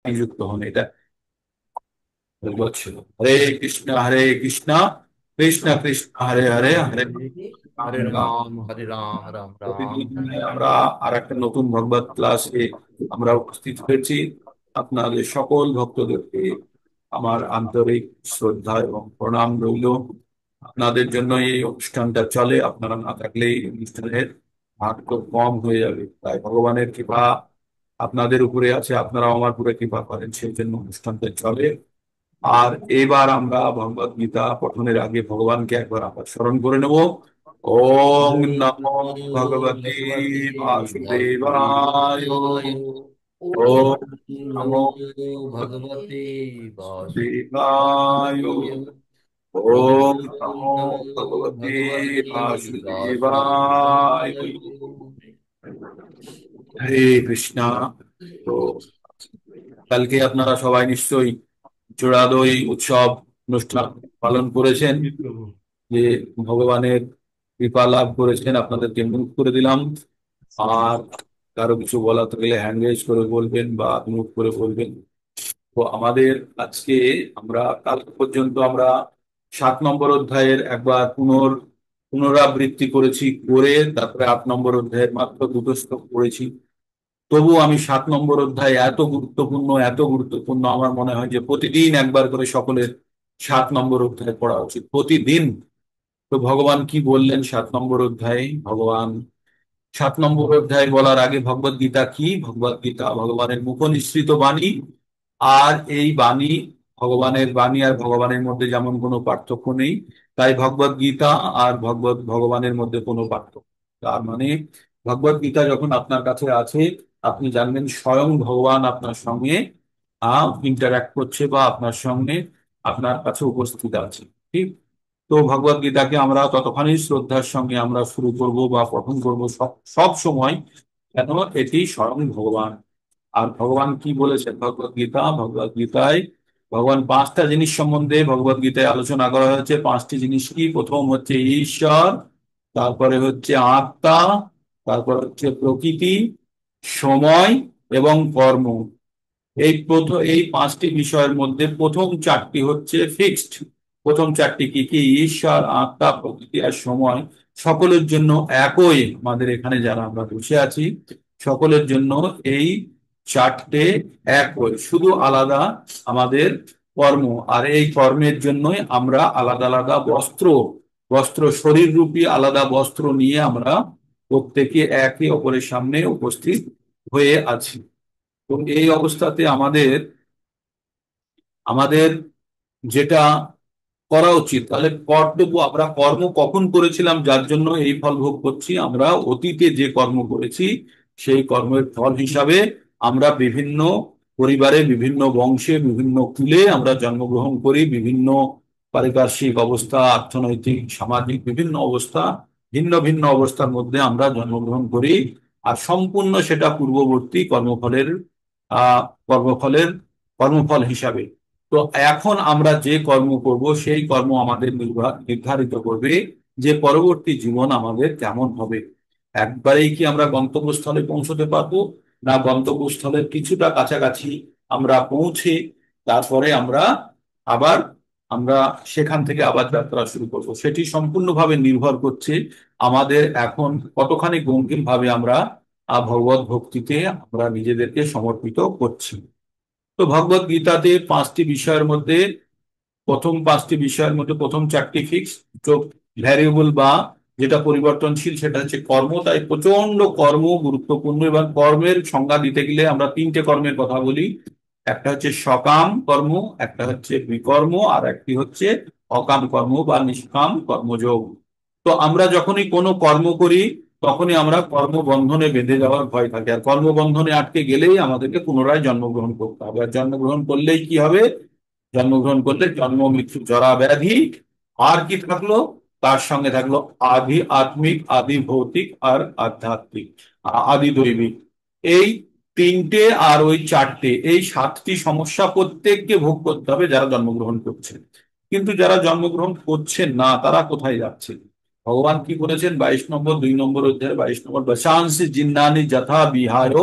নিযুক্ত হন। এটা বলছিল হরে কৃষ্ণ কৃষ্ণ কৃষ্ণ হরে হরে হরে রাম হরে রাম। রাম হরে রাম রাম রাম প্রতিদিন হরে হরে। আমরা আর একটা নতুন ভগবত ক্লাসে আমরা উপস্থিত হয়েছি। আপনাদের সকল ভক্তদেরকে আমার আন্তরিক শ্রদ্ধা এবং প্রণাম রইল। আপনাদের জন্য এই অনুষ্ঠানটা চলে, আপনারা না থাকলে এই অনুষ্ঠানের হার খুব কম হয়ে যাবে। তাই ভগবানের কৃপা আপনাদের উপরে আছে, আপনারা আমার উপরে কৃপা করেন, সেই জন্য অনুষ্ঠানটা চলে। আর এবার আমরা ভগবত গীতা পঠনের আগে ভগবানকে একবার আবার স্মরণ করে নেব। ওম ওম নমো নমো ভগবতে ভগবতে বাসুদেবায়। বাসুদেবায়। ওম ওম নমো নমো ভগবতে ভগবতে বাসুদেবায়। বাসুদেবায়। ওম ওম নমো নমো ভগবতে ভগবতে বাসুদেবায়। বাসুদেবায়। হরে কৃষ্ণা। তো কালকে আপনারা সবাই নিশ্চয়ই জোড়াদই উৎসব অনুষ্ঠান পালন করেছেন, যে ভগবানের কৃপা লাভ করেছেন, আপনাদেরকে মিউট করে দিলাম। আর কারো কিছু বলাতে গেলে হ্যান্ড রেজ করে বলবেন বা মিউট করে বলবেন। তো আমাদের আজকে আমরা কাল পর্যন্ত আমরা 7 নম্বর অধ্যায়ের একবার পুনরাবৃত্তি করেছি, করে তারপরে 8 নম্বর অধ্যায়ের মাত্র দুটো শ্লোক পড়েছি। তবু আমি 7 নম্বর অধ্যায় এত গুরুত্বপূর্ণ আমার মনে হয় যে প্রতিদিন একবার করে সকলের 7 নম্বর অধ্যায় পড়া উচিত, প্রতিদিন। তো ভগবান কি বললেন 7 নম্বর অধ্যায়ে? 7 নম্বর অধ্যায় বলার আগে ভগবত গীতা কি? ভগবত গীতা ভগবানের মুখ নিঃসৃত বাণী। আর এই বাণী, ভগবানের বাণী আর ভগবানের মধ্যে যেমন কোনো পার্থক্য নেই, তাই ভগবত গীতা আর ভগবানের মধ্যে কোনো পার্থক্য। তার মানে ভগবত গীতা যখন আপনার কাছে আছে, আপনি জানবেন স্বয়ং ভগবান আপনার সঙ্গে ইন্টারাক্ট করছে বা আপনার সঙ্গে আপনার কাছে উপস্থিত আছে। ঠিক। তো ভগবত গীতাকে আমরা ততখানি শ্রদ্ধার সঙ্গে আমরা শুরু করব বা পঠন করব সব সব সময়, কেন এটি স্বয়ং ভগবান। আর ভগবান কি বলেছেন ভগবত গীতায়? ভগবান 5টা জিনিস সম্বন্ধে ভগবত গীতায় আলোচনা করা হয়েছে। 5টি জিনিস কি? প্রথম হচ্ছে ঈশ্বর, তারপরে হচ্ছে আত্মা, তারপর হচ্ছে প্রকৃতি, সময় এবং কর্ম। এই 5টি বিষয়ের মধ্যে প্রথম 4টি হচ্ছে ফিক্সড। প্রথম 4টি কি কি? ঈশ্বর, আত্মা, প্রকৃতি আর সময়। সকলের জন্য একই, আমাদের এখানে যারা আমরা বসে আছি সকলের জন্য এই 4টে একই, শুধু আলাদা আমাদের কর্ম। আর এই কর্মের জন্যই আমরা আলাদা আলাদা বস্ত্র বস্ত্র শরীর রূপী আলাদা বস্ত্র নিয়ে আমরা প্রত্যেকে একে অপরের সামনে উপস্থিত হয়ে আছি। তো এই অবস্থাতে আমাদের আমাদের যেটা করা উচিত, তাহলে কর্তব্য, আমরা কর্ম কখন করেছিলাম যার জন্য এই ফল ভোগ করছি? আমরা অতীতে যে কর্ম করেছি সেই কর্মের ফল হিসাবে আমরা বিভিন্ন পরিবারে, বিভিন্ন বংশে, বিভিন্ন কুলে আমরা জন্মগ্রহণ করি। বিভিন্ন পারিপার্শ্বিক অবস্থা, অর্থনৈতিক, সামাজিক বিভিন্ন অবস্থা, ভিন্ন ভিন্ন অবস্থার মধ্যে আমরা জন্মগ্রহণ করি। আর সম্পূর্ণ সেটা পূর্ববর্তী আহ কর্মফলের কর্মফল হিসাবে। তো এখন আমরা যে কর্ম করব সেই কর্ম আমাদের নির্ধারিত করবে যে পরবর্তী জীবন আমাদের কেমন হবে। একবারেই কি আমরা গন্তব্যস্থলে পৌঁছতে পারবো, না গন্তব্যস্থলের কিছুটা কাছাকাছি আমরা পৌঁছে তারপরে আবার আমরা সেখান থেকে আবার যাত্রা শুরু করব, সেটি সম্পূর্ণভাবে নির্ভর করছে আমাদের এখন কতখানি গভীর ভাবে আমরা ভগবত ভক্তিতে আমরা নিজেদেরকে সমর্পিত করছি। তো ভগবত গীতাতে 5টি বিষয়ের মধ্যে প্রথম 4টি ফিক্স, তো ভ্যারিয়েবল বা যেটা পরিবর্তনশীল সেটা হচ্ছে কর্ম। তাই প্রচন্ড কর্ম গুরুত্বপূর্ণ, এবং কর্মের সংজ্ঞা দিতে গেলে আমরা 3টে কর্মের কথা বলি। একটা হচ্ছে সকাম কর্ম, একটা হচ্ছে বিকর্ম, আর একটি হচ্ছে অকাম কর্ম বা নিষ্কাম কর্মযোগ। তো আমরা যখনই কোনো কর্ম করি তখনই আমরা কর্মবন্ধনে বেঁধে যাওয়ার ভয় থাকে, আর কর্মবন্ধনে আটকে গেলেই আমাদেরকে পুনরায় জন্মগ্রহণ করতে হবে। আর জন্মগ্রহণ করলেই কি হবে? জন্মগ্রহণ করলে জন্ম মৃত্যু জরা ব্যাধি, আর কি থাকলো? তার সঙ্গে থাকলো আদি আত্মিক, আদি ভৌতিক আর আধ্যাত্মিক, আদি দৈবিক। এই 3টে আর ওই 4টে, এই 7টি সমস্যা প্রত্যেককে ভোগ করতে হবে যারা জন্মগ্রহণ করছে। কিন্তু যারা জন্মগ্রহণ করছেন না তারা কোথায় যাচ্ছে? ভগবান কি বলেছেন 22 নম্বর 2 নম্বর অধ্যায় 22 নম্বর, বসাংসি জিন্নানি যথা বিহারো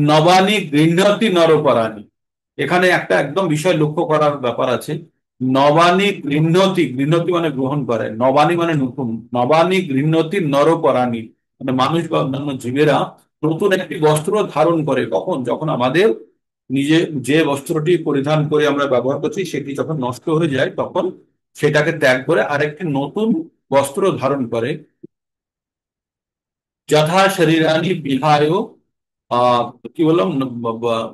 নবানি গৃহ্ণতি নরপরাণী। এখানে একটা একদম বিষয় লক্ষ্য করার ব্যাপার আছে। নবানী গৃহ্ণতি, গৃহ্ণতি মানে গ্রহণ করে, নবানী মানে নতুন, নবানী গৃহ্ণতি নরপরাণী, মানে মানুষ বা অন্যান্য জীবেরা নতুন একটি বস্ত্র ধারণ করে কখন, যখন আমাদের নিজে যে বস্ত্রটি পরিধান করে আমরা ব্যবহার করছি সেটি যখন নষ্ট হয়ে যায় তখন সেটাকে ত্যাগ করে আরেকটি নতুন বস্ত্র ধারণ করে। যথা শরীরানি বিহায়, আহ কি বললাম,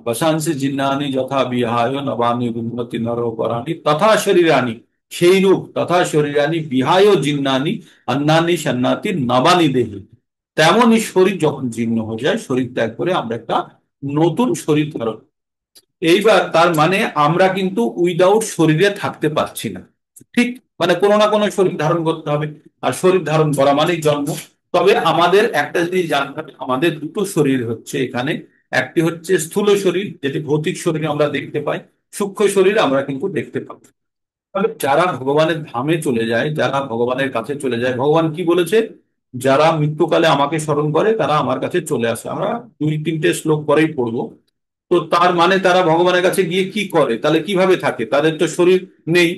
বসাংসি জিন্নানি যথা বিহায় নবানি উন্নতি নরপরাণী তথা শরীরানি, সেই রূপ তথা শরীরানি বিহায় জিন্নানি অন্নানি সন্নাতি নবানি দেহি, তেমনই শরীর যখন জীর্ণ হয়ে যায় শরীর ত্যাগ করে আমরা একটা নতুন শরীর ধারণ। এইবার তার মানে আমরা কিন্তু উইদাউট শরীরে থাকতে পারছি না, ঠিক? মানে কোনো না কোনো শরীর ধারণ করতে হবে, আর শরীর ধারণ করা মানেই জন্ম। তবে আমাদের একটা জিনিস জানতে হবে, আমাদের দুটো শরীর হচ্ছে এখানে, একটি হচ্ছে স্থূল শরীর যেটি ভৌতিক শরীর আমরা দেখতে পাই, সূক্ষ্ম শরীর আমরা কিন্তু দেখতে পাই। তবে যারা ভগবানের ধামে চলে যায়, যারা ভগবানের কাছে চলে যায়, ভগবান কি বলেছে, যারা মৃত্যুকালে আমাকে স্মরণ করে তারা আমার কাছে চলে আসে, আমরা 2-3টে শ্লোক পরেই পড়বো। তো তার মানে তারা ভগবানের কাছে গিয়ে কি করে, তাহলে কিভাবে থাকে, তাদের তো শরীর নেই,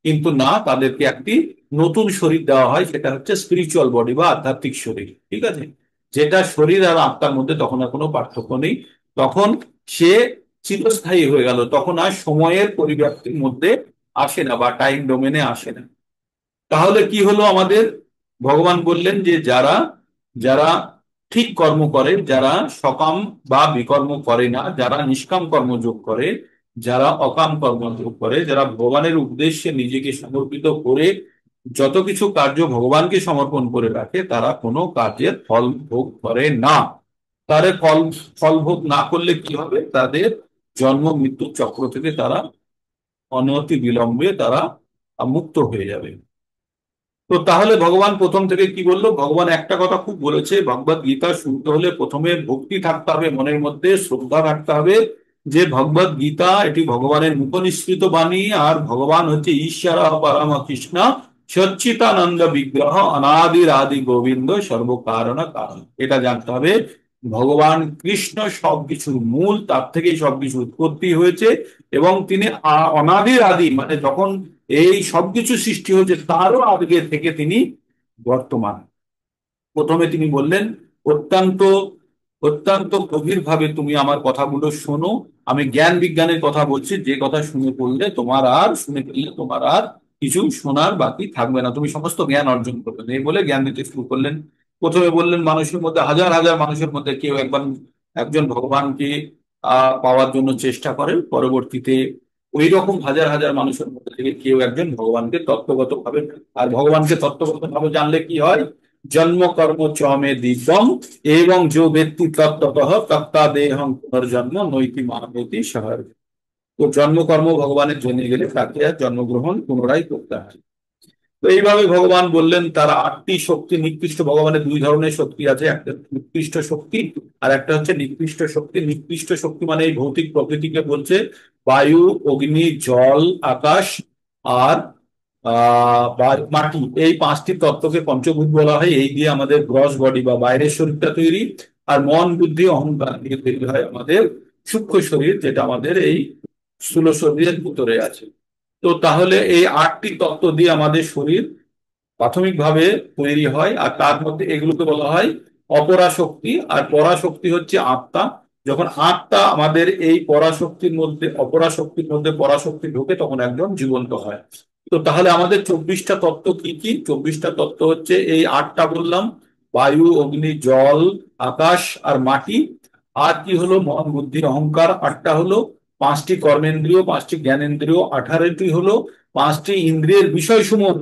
কিন্তু না, তাদেরকে একটি নতুন শরীর দেওয়া হয়, সেটা হচ্ছে স্পিরিচুয়াল বডি বা আধ্যাত্মিক শরীর, ঠিক আছে? যেটা শরীর আর আত্মার মধ্যে তখন আর কোনো পার্থক্য নেই, তখন সে চিরস্থায়ী হয়ে গেল, তখন আর সময়ের পরিব্যাপ্তির মধ্যে আসে না বা টাইম ডোমেনে আসে না। তাহলে কি হলো আমাদের, ভগবান বললেন যে যারা যারা ঠিক কর্ম করে, যারা সকাম বা বিকর্ম করে না, যারা নিষ্কাম কর্মযোগ করে, যারা অকাম কর্মযোগ করে, যারা ভগবানের উদ্দেশ্যে নিজেকে সমর্পিত করে যত কিছু কার্য ভগবানকে সমর্পণ করে রাখে, তারা কোনো কার্যের ফল ভোগ করে না। তারা ফল ফল ভোগ না করলে কি হবে, তাদের জন্ম মৃত্যু চক্র থেকে তারা অনতি বিলম্বে তারা মুক্ত হয়ে যাবে। তো তাহলে ভগবান প্রথম থেকে কি বললো, ভগবান একটা কথা খুব বলেছে, ভগবত গীতা শুনতে হলে প্রথমে ভক্তি থাকতে হবে, মনের মধ্যে শ্রদ্ধা থাকতে হবে যে ভগবত গীতা এটি ভগবানের মুখনিসৃত বাণী, আর ভগবান হচ্ছে ঈশ্বর পরম কৃষ্ণ সচ্চিতানন্দ বিগ্রহ অনাদির আদি গোবিন্দ সর্বকারণ কারণ, এটা জানতে হবে। ভগবান কৃষ্ণ সবকিছুর মূল, তার থেকেই সবকিছু উৎপত্তি হয়েছে, এবং তিনি অনাদির আদি, মানে যখন এই সবকিছু সৃষ্টি হয়েছে তারও আগে থেকে তিনি বর্তমান। প্রথমে তিনি বললেন, অত্যন্ত অত্যন্ত গভীর ভাবে তুমি আমার কথাগুলো শোনো, আমি জ্ঞান বিজ্ঞানের কথা বলছি, যে কথা শুনে পড়লে তোমার আর, শুনে ফেললে তোমার আর কিছু শোনার বাকি থাকবে না, তুমি সমস্ত জ্ঞান অর্জন করবে, এই বলে জ্ঞান দিতে শুরু করলেন। প্রথমে বললেন মানুষের মধ্যে হাজার হাজার মানুষের মধ্যে কেউ একবার একজন ভগবানকে পাওয়ার জন্য চেষ্টা করে, পরবর্তীতে ওই রকম হাজার হাজার মানুষের মধ্যে থেকে কেউ একজন ভগবানকে তত্ত্বগত ভাবে, আর ভগবানকে তত্ত্বগত ভাবে জানলে কি হয়, জন্ম কর্ম চ মে দিব্যম এবং जो ব্যক্তি তত্ত্বতঃ তত্তা দেহং পুনর্জন্ম নৈতি মানবতি শহর। তো জন্মকর্ম ভগবানের জেনে গেলে তাকে আর জন্মগ্রহণ পুনরায় করতে হয়। তো এইভাবে ভগবান বললেন তার 8টি শক্তি, নিকৃষ্ট, ভগবানের 2 ধরনের শক্তি আছে, একটা উৎকৃষ্ট শক্তি আর একটা হচ্ছে নিকৃষ্ট শক্তি। নিকৃষ্ট শক্তি মানে এই ভৌতিক প্রকৃতিকে বলছে, বায়ু, অগ্নি, জল, আকাশ আর মাটি, এই 5টি তত্ত্বকে পঞ্চভূত বলা হয়, এই দিয়ে আমাদের গ্রস বডি বা বাইরের শরীরটা তৈরি, আর মন বুদ্ধি অহংকার দিয়ে তৈরি হয় আমাদের সূক্ষ্ম শরীর, যেটা আমাদের এই স্থূল শরীরের ভিতরে আছে। তো তাহলে এই 8টি তত্ত্ব দিয়ে আমাদের শরীর প্রাথমিকভাবে তৈরি হয়, আর তার মধ্যে এগুলোকে বলা হয় অপরাশক্তি, আর পরাশক্তি হচ্ছে আত্মা। যখন আত্মা আমাদের এই পরাশক্তির মধ্যে, অপরাশক্তির মধ্যে পরাশক্তি ঢোকে, তখন একজন জীবন্ত হয়। তো তাহলে আমাদের 24টা তত্ত্ব কি কি, 24টা তত্ত্ব হচ্ছে এই 8টা বললাম, বায়ু, অগ্নি, জল, আকাশ আর মাটি। আর কি হলো, মন বুদ্ধি অহংকার 8টা হলো। 5টি কর্মেন্দ্রিয়, 5টি জ্ঞানেন্দ্রিয়, 18টি হলো 5টি ইন্দ্রিয়ের বিষয়সমূহ,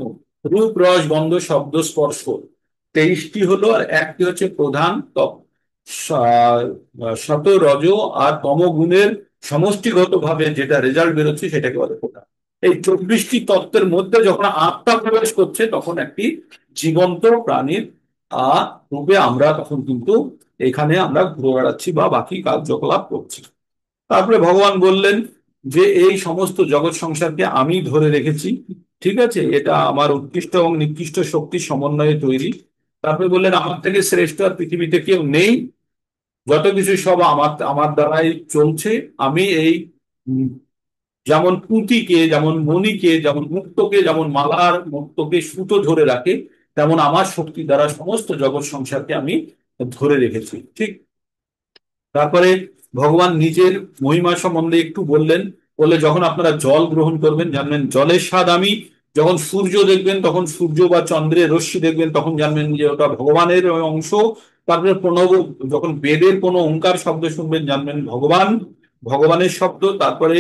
রূপ রস গন্ধ শব্দ স্পর্শ 23টি হলো, আর একটি হচ্ছে প্রধান শত রজ আর তম গুণের সমষ্টিগত ভাবে যেটা রেজাল্ট বেরোচ্ছে সেটাকে বলে প্রধান। এই 24টি তত্ত্বের মধ্যে যখন আত্মা প্রবেশ করছে তখন একটি জীবন্ত প্রাণীর রূপে আমরা তখন কিন্তু এখানে আমরা ঘুরে বেড়াচ্ছি বা বাকি কার্যকলাপ করছি। তারপরে ভগবান বললেন যে এই সমস্ত জগৎ সংসারকে আমি ধরে রেখেছি, ঠিক আছে, এটা আমার উৎকৃষ্ট এবং নিকৃষ্ট শক্তির সমন্বয়ে তৈরি। তারপরে বললেন আমার থেকে শ্রেষ্ঠ আর পৃথিবীতে কেউ নেই, যত কিছু সব আমার আমার দ্বারাই চলছে, আমি এই উম, যেমন পুঁতিকে, যেমন মণিকে, যেমন মুক্তকে, যেমন মালার মুক্তকে সুতো ধরে রাখে, তেমন আমার শক্তি দ্বারা সমস্ত জগৎ সংসারকে আমি ধরে রেখেছি। ঠিক। তারপরে ভগবান নিজের মহিমা সম্বন্ধে একটু বললেন। বলে যখন আপনারা জল গ্রহণ করবেন জানবেন জলের স্বাদ আমি, যখন সূর্য দেখবেন তখন সূর্য বা চন্দ্রের রশ্মি দেখবেন তখন জানবেন যে ওটা ভগবানের অংশ। তারপরে প্রণব, যখন বেদের কোনো ওঙ্কার শব্দ শুনবেন জানবেন ভগবান, ভগবানের শব্দ। তারপরে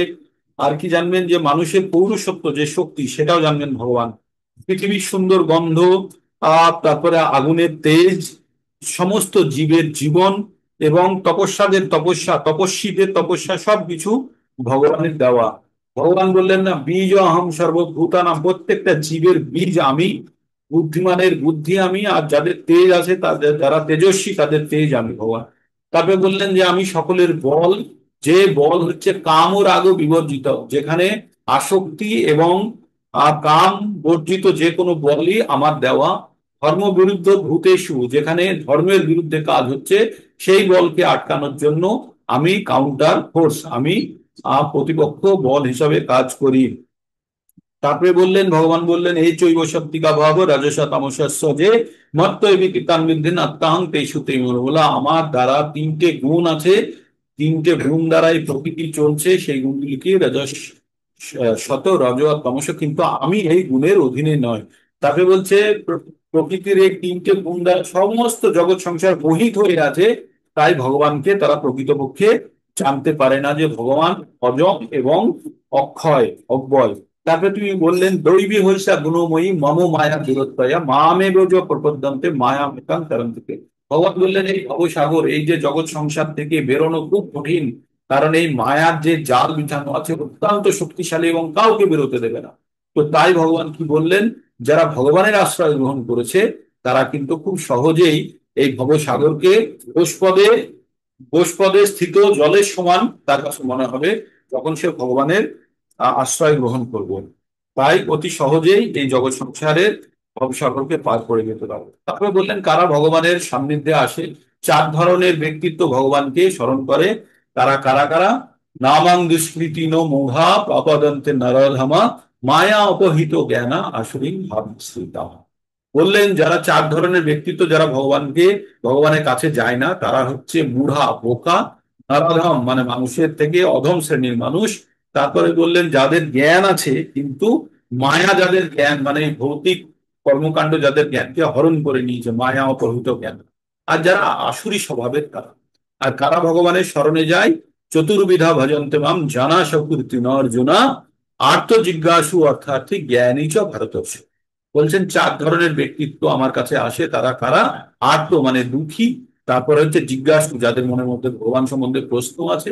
আর কি জানবেন, যে মানুষের পৌরসত্ব যে শক্তি সেটাও জানবেন ভগবান। পৃথিবীর সুন্দর গন্ধ, তারপরে আগুনের তেজ, সমস্ত জীবের জীবন, এবং তপস্যাদের তপস্যা, তপস্বীদের তপস্যা, সবকিছু ভগবানের দেওয়া। ভগবান বললেন না, বীজ অহম সর্বভূতানাম, প্রত্যেকটা জীবের বীজ আমি, বুদ্ধিমানের বুদ্ধি আমি, আর যাদের তেজ আছে তাদের, যারা তেজস্বী তাদের তেজ আমি ভগবান। তারপরে বললেন যে আমি সকলের বল, যে বল হচ্ছে কাম ও রাগ বিবর্জিত, যেখানে আসক্তি এবং কাম বর্জিত যে কোনো বলই আমার দেওয়া। ধর্ম বিরুদ্ধ ভূতেষু, যেখানে ধর্মের বিরুদ্ধে কাজ হচ্ছে সেই বলকে আটকানোর জন্য আমি কাউন্টার ফোর্স, আমি প্রতিপক্ষ বল হিসাবে কাজ করি। তারপরে বললেন, ভগবান বললেন এই চৈব শক্তিকা ভাব রাজসা তামসস্য, যে মত্ত বিকৃতান বিদ্ধিন আত্মাহং তেষু তে বলা, আমার দ্বারা তিনটে গুণ আছে, তিনটে গুণ দ্বারাই প্রকৃতি চলছে, সেই গুণগুলিকে রজস, শত রজ আর তামস, কিন্তু আমি এই গুণের অধীনে নয়। তারপরে বলছে প্রকৃতির এই তিনটে গুণ দ্বারা সমস্ত জগৎ সংসার মোহিত হয়ে আছে, তাই ভগবানকে তারা প্রকৃতপক্ষে জানতে পারে না, যে ভগবান অজম এবং অক্ষয়, অব্যয়। তারপরে তুমি বললেন দৈবী হইসা গুণময়ী মম মায়া দূরত্বয়া মামে ব্রজ প্রপদ্যন্তে মায়া মেকাং তারন্তিকে। ভগবান বললেন এই ভবসাগর, এই যে জগৎ সংসার থেকে বেরোনো খুব কঠিন, কারণ এই মায়ার যে জাল বিছানো আছে অত্যন্ত শক্তিশালী এবং কাউকে বেরোতে দেবে না। তো তাই ভগবান কি বললেন, যারা ভগবানের আশ্রয় গ্রহণ করেছে তারা কিন্তু খুব সহজেই এই ভবসাগরকে গোষ্পদে, গোষ্পদে স্থিত জলের সমান তার কাছে মনে হবে, যখন সে ভগবানের আশ্রয় গ্রহণ করব। তাই অতি সহজেই এই জগৎ সংসারের ভবসাগরকে পার করে যেতে পারবে। তারপরে বললেন কারা ভগবানের সান্নিধ্যে আসে, চার ধরনের ব্যক্তিত্ব ভগবানকে স্মরণ করে। তারা কারা কারা, নামাং দুষ্কৃতি নো মোঘা প্রপদন্তে নরধামা মায়া অপহিত জ্ঞানা আসরিং ভাবশ্রিতা। বললেন যারা চার ধরনের ব্যক্তিত্ব, যারা ভগবানকে, ভগবানের কাছে যায় না, তারা হচ্ছে মূঢ়া, বোকা, নরাধম মানে মানুষের থেকে অধম শ্রেণীর মানুষ। তারপরে বললেন যাদের জ্ঞান আছে কিন্তু মায়া, যাদের জ্ঞান মানে ভৌতিক কর্মকাণ্ড যাদের জ্ঞানকে হরণ করে নিয়েছে, মায়া অপহৃত জ্ঞান। আর যারা আসুরি স্বভাবের, তারা। আর কারা ভগবানের শরণে যায়, চতুর্বিধা ভজন্তে মাম জানা সকৃতি অর্জুনা আর্ত জিজ্ঞাসু অর্থার্থী জ্ঞানী চ ভারতর্ষ। বলছেন চার ধরনের ব্যক্তিত্ব আমার কাছে আসে, তারা কারা, আর্ত মানে দুঃখী, তারপরে হচ্ছে জিজ্ঞাসু যাদের মনের মধ্যে ভগবান সম্বন্ধে প্রশ্ন আছে,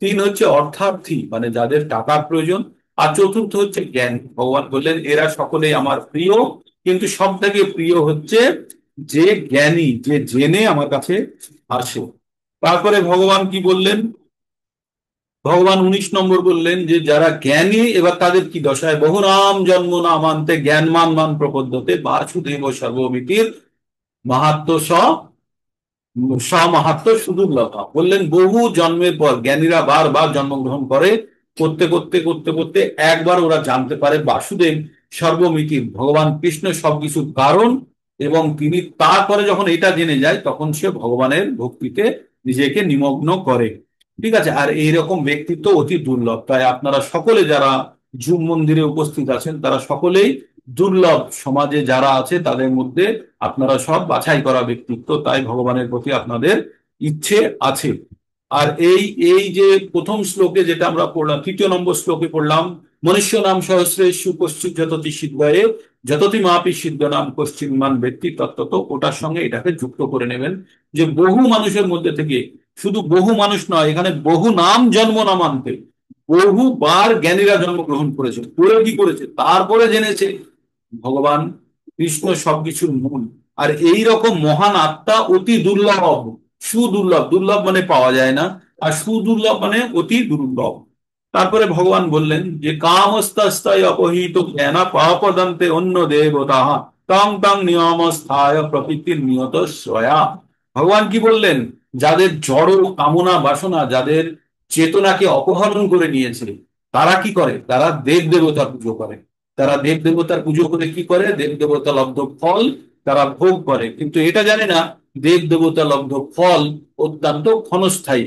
তিন হচ্ছে অর্থার্থী মানে যাদের টাকার প্রয়োজন, আর চতুর্থ হচ্ছে জ্ঞান। ভগবান বললেন এরা সকলেই আমার প্রিয়, কিন্তু সব থেকে প্রিয় হচ্ছে যে জ্ঞানী, যে জেনে আমার কাছে আসে। তারপরে ভগবান কি বললেন, ভগবান 19 নম্বর বললেন যে যারা জ্ঞানী, এবার তাদের কি দশায়, বহু নাম জন্ম নামান্তে জ্ঞানমান মান প্রপদ্যতে বাসুদেব সর্বমিতির মাহাত্ম সমাহাত্ম সুদুর্লভা। বললেন বহু জন্মের পর জ্ঞানীরা বারবার জন্মগ্রহণ করে, করতে করতে করতে করতে একবার ওরা জানতে পারে বাসুদেব সর্বমিতির, ভগবান কৃষ্ণ সবকিছুর কারণ, এবং তিনি তারপরে যখন এটা জেনে যায় তখন সে ভগবানের ভক্তিতে নিজেকে নিমগ্ন করে। ঠিক আছে, আর এইরকম ব্যক্তিত্ব অতি দুর্লভ। তাই আপনারা সকলে যারা জুম মন্দিরে উপস্থিত আছেন তারা সকলেই দুর্লভ, সমাজে যারা আছে তাদের মধ্যে আপনারা সব বাছাই করা ব্যক্তিত্ব, তাই ভগবানের প্রতি আপনাদের ইচ্ছে আছে। আর এই এই যে প্রথম শ্লোকে যেটা আমরা পড়লাম, 3 নম্বর শ্লোকে পড়লাম, মনুষ্য নাম সহস্রেষু কশ্চিৎ যততি সিদ্ধয়ে যততি মাপি সিদ্ধ নাম কশ্চিন্মান ব্যক্তি তত্ত্বত, ওটার সঙ্গে এটাকে যুক্ত করে নেবেন, যে বহু মানুষের মধ্যে থেকে, শুধু বহু মানুষ নয়, এখানে বহু নাম জন্ম নামান্তে, বহুবার জ্ঞানীরা জন্মগ্রহণ করেছে, করে কি করেছে, তারপরে জেনেছে ভগবান কৃষ্ণ সবকিছুর মূল। আর এই রকম মহান আত্মা অতি দুর্লভ, সুদুর্লভ, দুর্লভ মানে পাওয়া যায় না, আর সুদুর্লভ মানে অতি দুর্লভ। তারপরে ভগবান বললেন যে কামস্তাস্তায় অপহিত জ্ঞানা পাপদন্তে অন্য দেবতা তং তং নিয়মস্থায় প্রকৃতির নিয়ত শ্রয়া। ভগবান কি বললেন, যাদের জড় কামনা বাসনা, যাদের চেতনাকে অপহরণ করে নিয়েছে, তারা কি করে? তারা দেব দেবতার পুজো করে। তারা দেব দেবতার পুজো করে কি করে? দেব দেবতা লব্ধ ফল তারা ভোগ করে, কিন্তু এটা জানে না দেব দেবতা লব্ধ ফল অত্যন্ত ক্ষণস্থায়ী।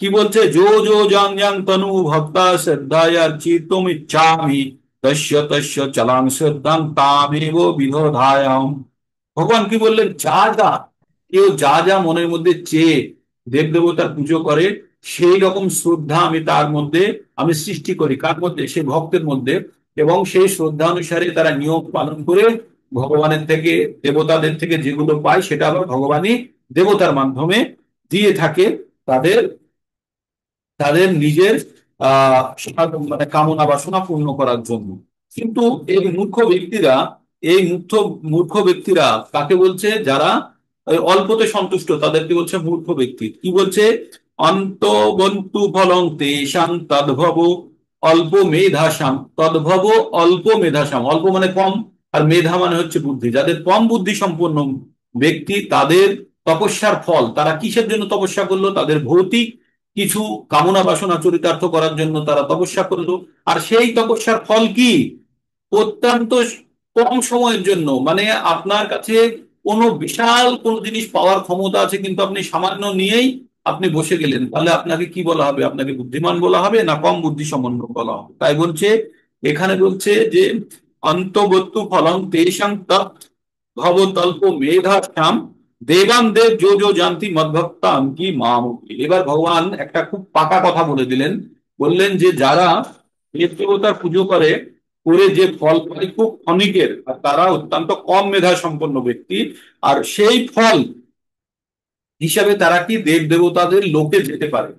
কি বলছে? যো যো জাং জাং তনু ভক্তা শ্রদ্ধায়া চিত্তমিচ্ছামি তস্য তস্য চলাং শ্রদ্ধাং তামেব বিদধায়াম। ভগবান কি বললেন? যা যা, কেউ যা যা মনের মধ্যে চেয়ে দেব দেবতার পুজো করে, সেই রকম শ্রদ্ধা আমি তার মধ্যে আমি সৃষ্টি করি। কার মধ্যে? সেই ভক্তের মধ্যে। এবং সেই শ্রদ্ধা অনুসারে তারা নিয়ম পালন করে ভগবানের থেকে, দেবতাদের থেকে যেগুলো পায় সেটা আবার ভগবানই দেবতার মাধ্যমে দিয়ে থাকে তাদের, তাদের নিজের মানে কামনা বাসনা পূর্ণ করার জন্য। কিন্তু এই মূর্খ ব্যক্তিরা, এই মূর্খ মূর্খ ব্যক্তিরা কাকে বলছে? যারা ওই অল্পতে সন্তুষ্ট তাদেরকে বলছে মূর্খ ব্যক্তি। কি বলছে? অন্তবন্তু ফলং তেষাং তদ্ভব অল্প মেধাসাম তদ্ভব অল্প মেধাসাম। অল্প মানে কম, আর মেধা মানে হচ্ছে বুদ্ধি। যাদের কম বুদ্ধি সম্পন্ন ব্যক্তি, তাদের তপস্যার ফল, তারা কিসের জন্য তপস্যা করলো? তাদের ভৌতিক কিছু কামনা বাসনা চরিতার্থ করার জন্য তারা তপস্যা করলো। আর সেই তপস্যার ফল কি? অত্যন্ত কম সময়ের জন্য। মানে আপনার কাছে কোনো বিশাল কোনো জিনিস পাওয়ার ক্ষমতা আছে, কিন্তু আপনি সামান্য নিয়েই আপনি বসে গেলেন, তাহলে আপনাকে কি বলা হবে? আপনাকে বুদ্ধিমান বলা হবে না কম বুদ্ধি সম্পন্ন বলা হবে? তাই বলছে, এখানে বলছে যে অন্তবস্তু ফলং তেষাং তৎ ভবতল্প মেধাশ্যাম দেবান দেব যো যো জানতি মদ্ভক্তাম কি মাম। এবার ভগবান একটা খুব পাকা কথা বলে দিলেন। বললেন যে যারা দেব দেবতার পুজো করে, করে যে ফল পায় খুব ক্ষণিকের, আর তারা অত্যন্ত কম মেধা সম্পন্ন ব্যক্তি। আর সেই ফল হিসাবে তারা কি দেব দেবতাদের লোকে যেতে পারে।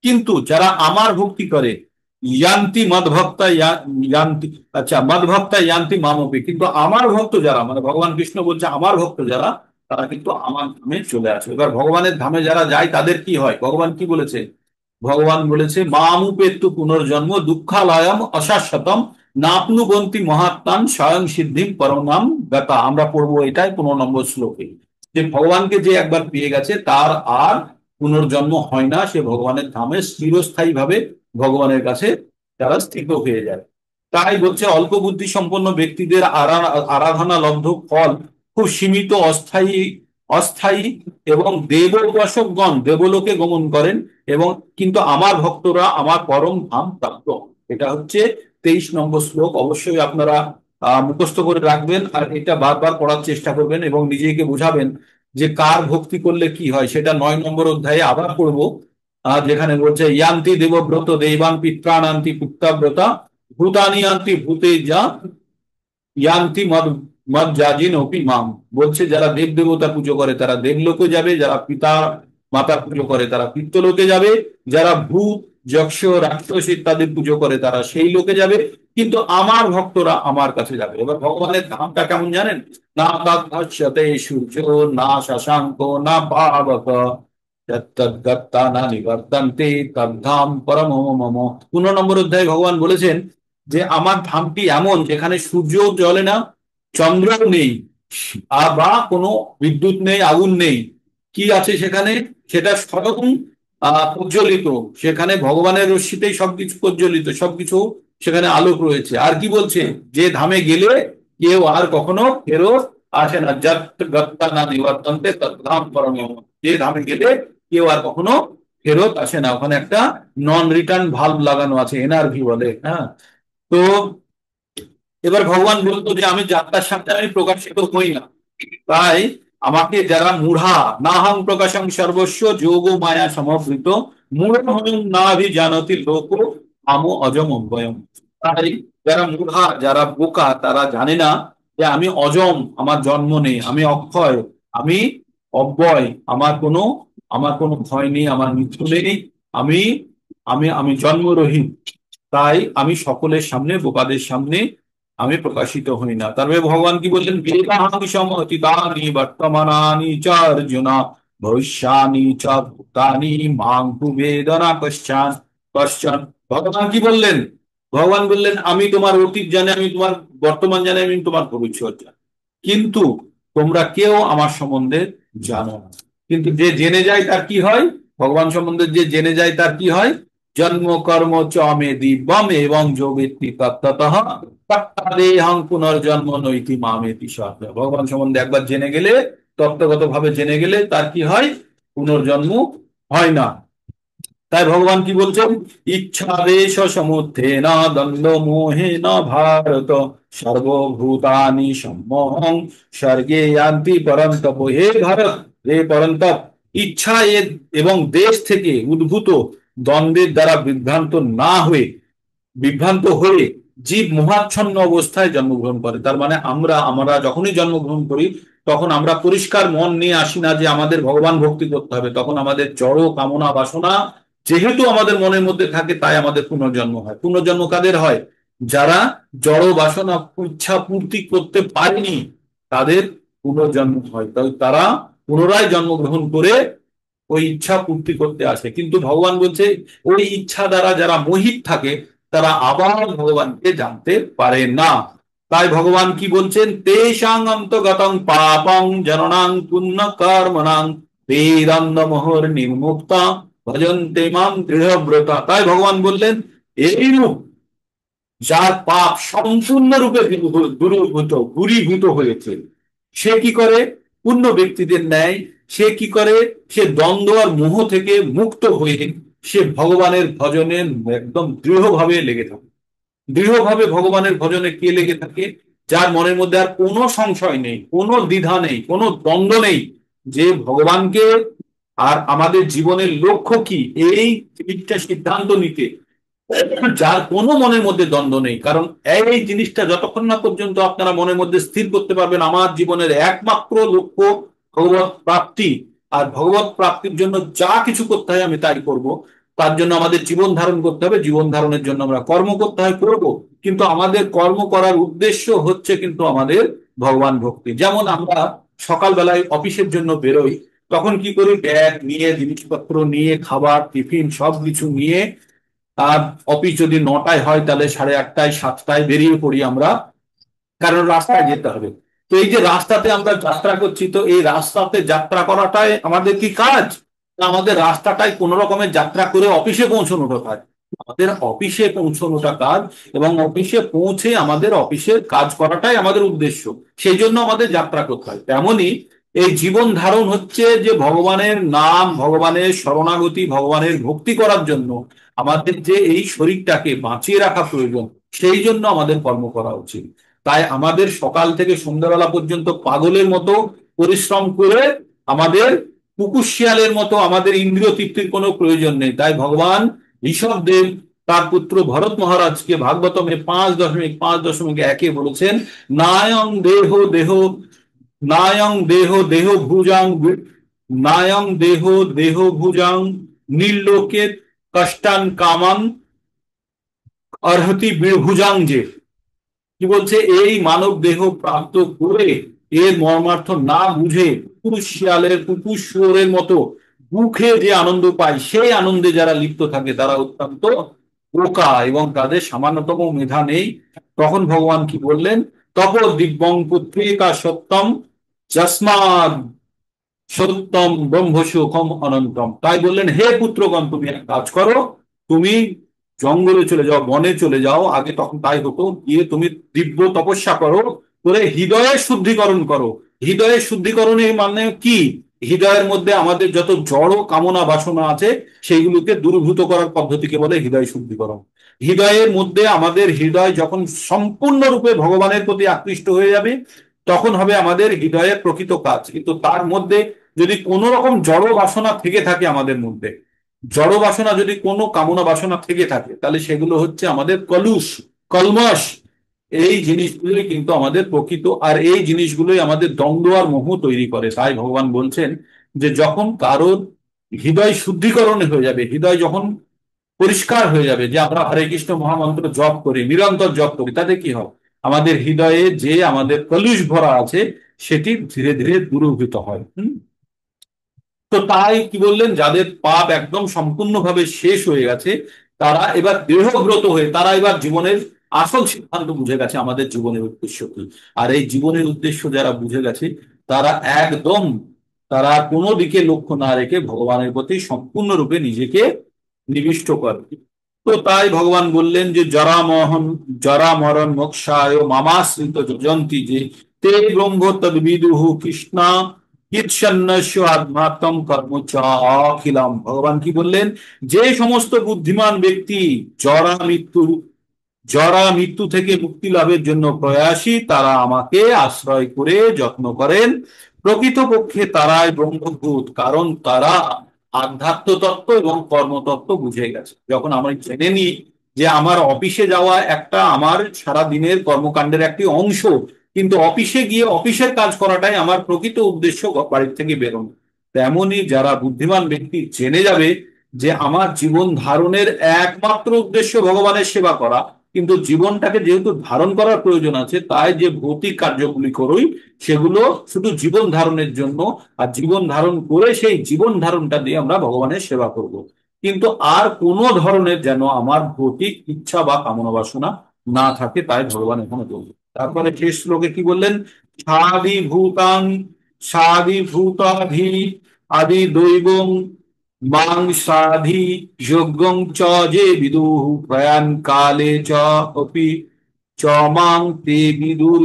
কিন্তু যারা আমার ভক্তি করে, ইয়ান্তি মদভক্তা ইয়ান্তি, আচ্ছা মদভক্তা ইয়ান্তি মামপি, কিন্তু আমার ভক্ত যারা, মানে ভগবান কৃষ্ণ বলছে আমার ভক্ত যারা, তারা কিন্তু আমার ধামে চলে আসে। এবার ভগবানের ধামে যারা যায় তাদের কি হয়? ভগবান কি বলেছে? ভগবান বলেছে মামুপেত্তু পুনর্জন্ম দুঃখালয়ম অশাশ্বতম নাপনুবন্তি মহাত্মান স্বয়ং সিদ্ধিম পরমাম গতা। আমরা পড়বো এটাই 15 নম্বর শ্লোকে, যে ভগবানকে যে একবার পেয়ে গেছে তার আর পুনর্জন্ম হয় না, সে ভগবানের ধামে চিরস্থায়ী ভাবে ভগবানের কাছে তারা স্থিত হয়ে যায়। তাই বলছে অল্প বুদ্ধি সম্পন্ন ব্যক্তিদের আরাধনা লব্ধ ফল খুব সীমিত, অস্থায়ী, অস্থায়ী। এবং দেব উপাসকগণ দেবলোকে গমন করেন, এবং কিন্তু আমার ভক্তরা আমার পরম ধাম প্রাপ্ত হন। এটা হচ্ছে 23 নম্বর শ্লোক। অবশ্যই আপনারা মুখস্থ করে রাখবেন, আর এটা বারবার পড়ার চেষ্টা করবেন এবং নিজেকে বোঝাবেন যে কার ভক্তি করলে কি হয়। সেটা 9 নম্বর অধ্যায়ে আবার পড়বো, যেখানে বলছে ইয়ান্তি দেবব্রত দেবাং পিত্রাণান্তি পুত্রাব্রতা ভূতানি আন্তি ভূতে যা ইয়ান্তি মদ মদ জাজিন অপি মাম। বলছে যারা দেব দেবতা পুজো করে তারা দেবলোকে যাবে, যারা পিতা মাতা পুজো করে তারা পিতৃলোকে যাবে, যারা ভূত যক্ষ রাক্ষস ইত্যাদি পুজো করে তারা সেই লোকে যাবে, কিন্তু আমার ভক্তরা আমার কাছে যাবে। এবার ভগবানের ধামটা কেমন জানেন? না তৎ সূর্য, না শশাঙ্ক, না পাবক, যত্তদ্গত্তা না নিবর্তন্তে তদ্ধাম পরম মম। 15 নম্বর অধ্যায়ে ভগবান বলেছেন যে আমার ধামটি এমন যেখানে সূর্য জ্বলে না, চন্দ্রও নেই, বা কোনো বিদ্যুৎ নেই, আগুন নেই। কি আছে সেখানে? সেটা স্বয়ং প্রজ্বলিত। সেখানে ভগবানের রশ্মিতেই সবকিছু প্রজ্বলিত, সবকিছু সেখানে আলোক রয়েছে। আর কি বলছে? যে ধামে গেলে কেউ আর কখনো ফেরত আসে না, যত গত্তা না নিবর্তন্তে তদ্ধাম পরম মম। যে ধামে গেলে কেউ আর কখনো ফেরত আসে না, ওখানে একটা নন রিটার্ন ভালভ লাগানো আছে, এনআরভি বলে। হ্যাঁ, তো এবার ভগবান বলতো যে আমি যাত্রার সামনে আমি প্রকাশিত হই না, তাই আমাকে যারা মূঢ়া নাহং প্রকাশং সর্বস্ব যোগ মায়া সমবৃত মূঢ় নাভি জানতি লোক আমো অজম অব্যয়ম। তাই যারা মূঢ়া, যারা বোকা, তারা জানে না যে আমি অজম, আমার জন্ম নেই, আমি অক্ষয়, আমি অব্যয়, আমার কোনো ক্ষয় নেই, আমার মৃত্যু নেই, আমি আমি আমি জন্মরহিত। তাই আমি সকলের সামনে, বোকাদের সামনে আমি প্রকাশিত হই না। তারপরে ভগবান কি বললেন? বেদাহাং সমতীতানি বর্তমানানি চ অর্জুন ভবিষ্যানি চ ভূতানি মাং তু বেদনা কশ্চান কশ্চন। ভগবান কি বললেন? ভগবান বললেন আমি তোমার অতীত জানি, আমি তোমার বর্তমান জানি, আমি তোমার ভবিষ্যৎ জানি, কিন্তু তোমরা কেউ আমার সম্বন্ধে জানো না। কিন্তু যে জেনে যায় তার কি হয়? ভগবান সম্বন্ধে যে জেনে যায় তার কি হয়? জন্ম কর্ম চ মে দিব্যম এবং যোগেত্তি তত্ত্বতঃ তত্ত্বাদেহং পুনর্জন্ম নৈতি মামেতি সর্ব। ভগবান সম্বন্ধে একবার জেনে গেলে, তত্ত্বগত ভাবে জেনে গেলে তার কি হয়? পুনর্জন্ম হয় না। তাই ভগবান কি বলছেন? ইচ্ছাদেশ সমুত্থেন দ্বন্দ্ব মোহেন ভারত সর্বভূতানি সম্মোহং স্বর্গে ইয়ান্তি পরন্তপ। হে ভারত, হে পরন্তপ, ইচ্ছা এবং দেশ থেকে উদ্ভূত দ্বন্দ্বের দ্বারা বিভ্রান্ত হয়ে জীব মোহাচ্ছন্ন অবস্থায় জন্মগ্রহণ করে। তার মানে আমরা যখনই জন্মগ্রহণ করি তখন আমরা পরিষ্কার মন নিয়ে আসি না যে আমাদের ভগবান ভক্তি করতে হবে। তখন আমাদের জড় কামনা বাসনা যেহেতু আমাদের মনের মধ্যে থাকে, তাই আমাদের পুনর্জন্ম হয়। পুনর্জন্ম কাদের হয়? যারা জড় বাসনা ইচ্ছা পূর্তি করতে পারেনি, তাদের পুনর্জন্ম হয়। তাই তারা পুনরায় জন্মগ্রহণ করে ওই ইচ্ছা পূর্তি করতে আসে। কিন্তু ভগবান বলছে ওই ইচ্ছা দ্বারা যারা মোহিত থাকে তারা আবার ভগবানকে জানতে পারে না। তাই ভগবান কি বলছেন? তেষাং অন্তগতং পাপং জননাং পুণ্য কর্মণাং বেদান্ত মোহর নির্মুক্তা ভজন্তে মাম দৃঢ়ব্রতা। তাই ভগবান বললেন এইরূপ যার পাপ সম্পূর্ণরূপে দূরীভূত হয়েছে, সে কি করে? পূর্ণ ব্যক্তিদের ন্যায় সে কি করে? সে দ্বন্দ্ব আর মোহ থেকে মুক্ত হয়ে সে ভগবানের ভজনে একদম দৃঢ়ভাবে লেগে থাকে। দৃঢ়ভাবে ভগবানের ভজনে কে লেগে থাকে? যার মনের মধ্যে আর কোনো সংশয় নেই, কোনো দ্বিধা নেই, কোনো দ্বন্দ্ব নেই যে ভগবানকে আর আমাদের জীবনের লক্ষ্য কি, এই জিনিসটা সিদ্ধান্ত নিতে যার কোনো মনের মধ্যে দ্বন্দ্ব নেই। কারণ এই জিনিসটা যতক্ষণ না পর্যন্ত আপনারা মনের মধ্যে স্থির করতে পারবেন আমার জীবনের একমাত্র লক্ষ্য ভগবত প্রাপ্তি, আর ভগবত প্রাপ্তির জন্য যা কিছু করতে হয় আমি তাই করব। তার জন্য আমাদের জীবন ধারণ করতে হবে, জীবন ধারণের জন্য আমরা কর্ম করতে হয়, করব। কিন্তু আমাদের কর্ম করার উদ্দেশ্য হচ্ছে কিন্তু আমাদের ভগবান ভক্তি। যেমন আমরা সকালবেলায় অফিসের জন্য বেরোই, তখন কি করি? ব্যাগ নিয়ে, জিনিসপত্র নিয়ে, খাবার টিফিন সবকিছু নিয়ে, আর অফিস যদি 9টায় হয় তাহলে 8:30টায় 7টায় বেরিয়ে পড়ি আমরা, কারণ রাস্তায় যেতে হবে। তো এই যে রাস্তাতে আমরা যাত্রা করছি, তো এই রাস্তাতে যাত্রা করাটাই আমাদের কি কাজ? না, আমাদের রাস্তাটাই কোন রকমের যাত্রা করে অফিসে পৌঁছানোটা কাজ। আমাদের অফিসে পৌঁছানোটা কাজ, এবং অফিসে পৌঁছে আমাদের অফিসের কাজ করাটাই আমাদের উদ্দেশ্য। সেই জন্য আমাদের যাত্রা করতে হয়। তেমনি এই জীবন ধারণ হচ্ছে যে ভগবানের নাম, ভগবানের শরণাগতি, ভগবানের ভক্তি করার জন্য আমাদের যে এই শরীরটাকে বাঁচিয়ে রাখা প্রয়োজন, সেই জন্য আমাদের কর্ম করা উচিত। তাই আমাদের সকাল থেকে সন্ধ্যাবেলা পর্যন্ত পাগলের মতো পরিশ্রম করে আমাদের কুকুর শিয়ালের মতো আমাদের ইন্দ্রিয় তৃপ্তির কোনো প্রয়োজন নেই। তাই ভগবান ঋষভদেব তার পুত্র ভরত মহারাজকে ভাগবতমে 5.5.1 বলেছেন, নায়ং দেহ দেহ নায়ং দেহ দেহ ভুজাং নায়ং দেহ দেহ ভুজাং নীললোকে কষ্টান কামান অর্হতি বীরভুজাং যে। কি বলছে? এই মানব দেহ প্রাপ্ত করে এর মর্মার্থ না বুঝে কুকুর শুয়োরের মতো মুখে যে আনন্দ পায়, সেই আনন্দে যারা লিপ্ত থাকে তারা অত্যন্ত বোকা এবং তাদের সামান্যতম মেধা নেই। তখন ভগবান কি বললেন? তপ দিব্যং পুত্রিকা সত্যম যস্মাদ সত্যম ব্রহ্ম সুখম অনন্তম। তাই বললেন, হে পুত্রগণ, তুমি এক কাজ করো, তুমি জঙ্গলে চলে যাও, বনে চলে যাও। আগে তখন তাই হতো, গিয়ে তুমি দিব্য তপস্যা করো, করে হৃদয়ের শুদ্ধিকরণ করো। হৃদয়ের শুদ্ধিকরণের মানে কি? হৃদয়ের মধ্যে আমাদের যত জড় কামনা বাসনা আছে সেইগুলোকে দূরীভূত করার পদ্ধতিকে বলে হৃদয় শুদ্ধিকরণ। হৃদয়ের মধ্যে আমাদের হৃদয় যখন সম্পূর্ণরূপে ভগবানের প্রতি আকৃষ্ট হয়ে যাবে, তখন হবে আমাদের হৃদয়ের প্রকৃত কাজ। কিন্তু তার মধ্যে যদি কোনো রকম জড় বাসনা থেকে থাকে আমাদের মধ্যে, জড় বাসনা যদি কোনো কামনা বাসনা থেকে থাকে, তাহলে সেগুলো হচ্ছে আমাদের কলমশ। এই জিনিসগুলোই কিন্তু আমাদের প্রকৃত, আর এই জিনিসগুলোই আমাদের দ্বন্দ্ব আর মোহ তৈরি করে। তাই ভগবান বলছেন যে যখন কারোর হৃদয় শুদ্ধিকরণ হয়ে যাবে, হৃদয় যখন পরিষ্কার হয়ে যাবে, যে আমরা হরে কৃষ্ণ মহামন্ত্র জপ করি, নিরন্তর জপ করি, তাতে কি হয়? আমাদের হৃদয়ে যে আমাদের কলুষ ভরা আছে সেটি ধীরে ধীরে দূরীভূত হয়। তো তাই কি বললেন? যাদের পাপ একদম সম্পূর্ণভাবে শেষ হয়ে গেছে, তারা এবার দৃঢ়ব্রত হয়ে, তারা এবার জীবনের আসল সিদ্ধান্ত বুঝে গেছে আমাদের জীবনের উদ্দেশ্য কি। আর এই জীবনের উদ্দেশ্য যারা বুঝে গেছে, তারা একদম, তারা কোনো দিকে লক্ষ্য না রেখে ভগবানের প্রতি সম্পূর্ণরূপে নিজেকে নিবিষ্ট করে। তো তাই ভগবান বললেন যে জরা মরণ মোক্ষায় মামাশ্রিত যজন্তি যে তে ব্রহ্ম তদ্বিদুহু কৃষ্ণা ঈর্ষণ্যস্য আত্মাত্ম কর্ম চ অখিলম। ভগবান কি বললেন? যে সমস্ত বুদ্ধিমান ব্যক্তি জরা মৃত্যু জরা মৃত্যু থেকে মুক্তি লাভের জন্য প্রয়াসী, তারা আমাকে আশ্রয় করে যত্ন করেন, প্রকৃতপক্ষে তারাই ব্রহ্মভূত, কারণ তারা আধ্যাত্ম তত্ত্ব এবং কর্মতত্ত্ব বুঝে গেছে। যখন আমরা জেনে নিই যে আমার অফিসে যাওয়া একটা আমার সারা দিনের কর্মকাণ্ডের একটি অংশ, কিন্তু অফিসে গিয়ে অফিসের কাজ করাটাই আমার প্রকৃত উদ্দেশ্য, বাড়ির থেকে বেরোনো, তেমনি যারা বুদ্ধিমান ব্যক্তি জেনে যাবে যে আমার জীবন ধারণের একমাত্র উদ্দেশ্য ভগবানের সেবা করা, কিন্তু জীবনটাকে যেহেতু ধারণ করার প্রয়োজন আছে, তাই যে ভৌতিক কার্যগুলি করই সেগুলো শুধু জীবন ধারণের জন্য, আর জীবন ধারণ করে সেই জীবন ধারণটা দিয়ে আমরা ভগবানের সেবা করব। কিন্তু আর কোনো ধরনের যেন আমার ভৌতিক ইচ্ছা বা কামনা বাসনা না থাকে, তাই ভগবান এখানে বলবেন। তারপরে শেষ শ্লোকে কি বললেন? সাদি ভূতাং সাদি ভূতাধি আদি দৈবং মাং সাধি যজ্ঞং চ যে বিদুঃ প্রয়াণ কালে চ অপি চ মাং তে বিদুর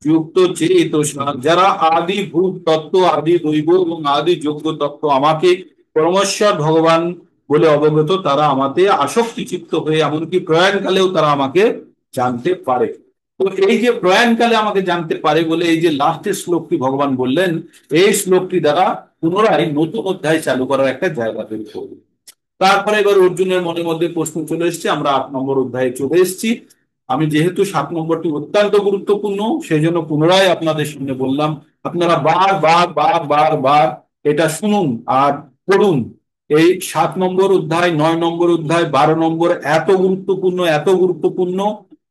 যুক্ত চেতসা। যারা আদি ভূত তত্ত্ব, আদি দৈব এবং আদি যজ্ঞ তত্ত্ব আমাকে পরমেশ্বর ভগবান বলে অবগত, তারা আমাতে আসক্তি চিত্ত হয়ে এমনকি প্রয়াণকালেও তারা আমাকে জানতে পারে। তো এই যে প্রয়াণকালে আমাকে জানতে পারে বলে এই যে লাস্টের শ্লোকটি ভগবান বললেন, এই শ্লোকটি দ্বারা পুনরায় নতুন অধ্যায় চালু করার একটা জায়গা তৈরি করবে। তারপরে এবার অর্জুনের মনের মধ্যে প্রশ্ন চলে এসেছে, আমরা 8 নম্বর অধ্যায়ে চলে এসেছি। আমি যেহেতু 7 নম্বরটি অত্যন্ত গুরুত্বপূর্ণ, সেই জন্য পুনরায় আপনাদের সামনে বললাম, আপনারা বার বার বার বার বার এটা শুনুন আর পড়ুন। এই 7 নম্বর অধ্যায়, 9 নম্বর অধ্যায়, 12 নম্বর এত গুরুত্বপূর্ণ, এত গুরুত্বপূর্ণ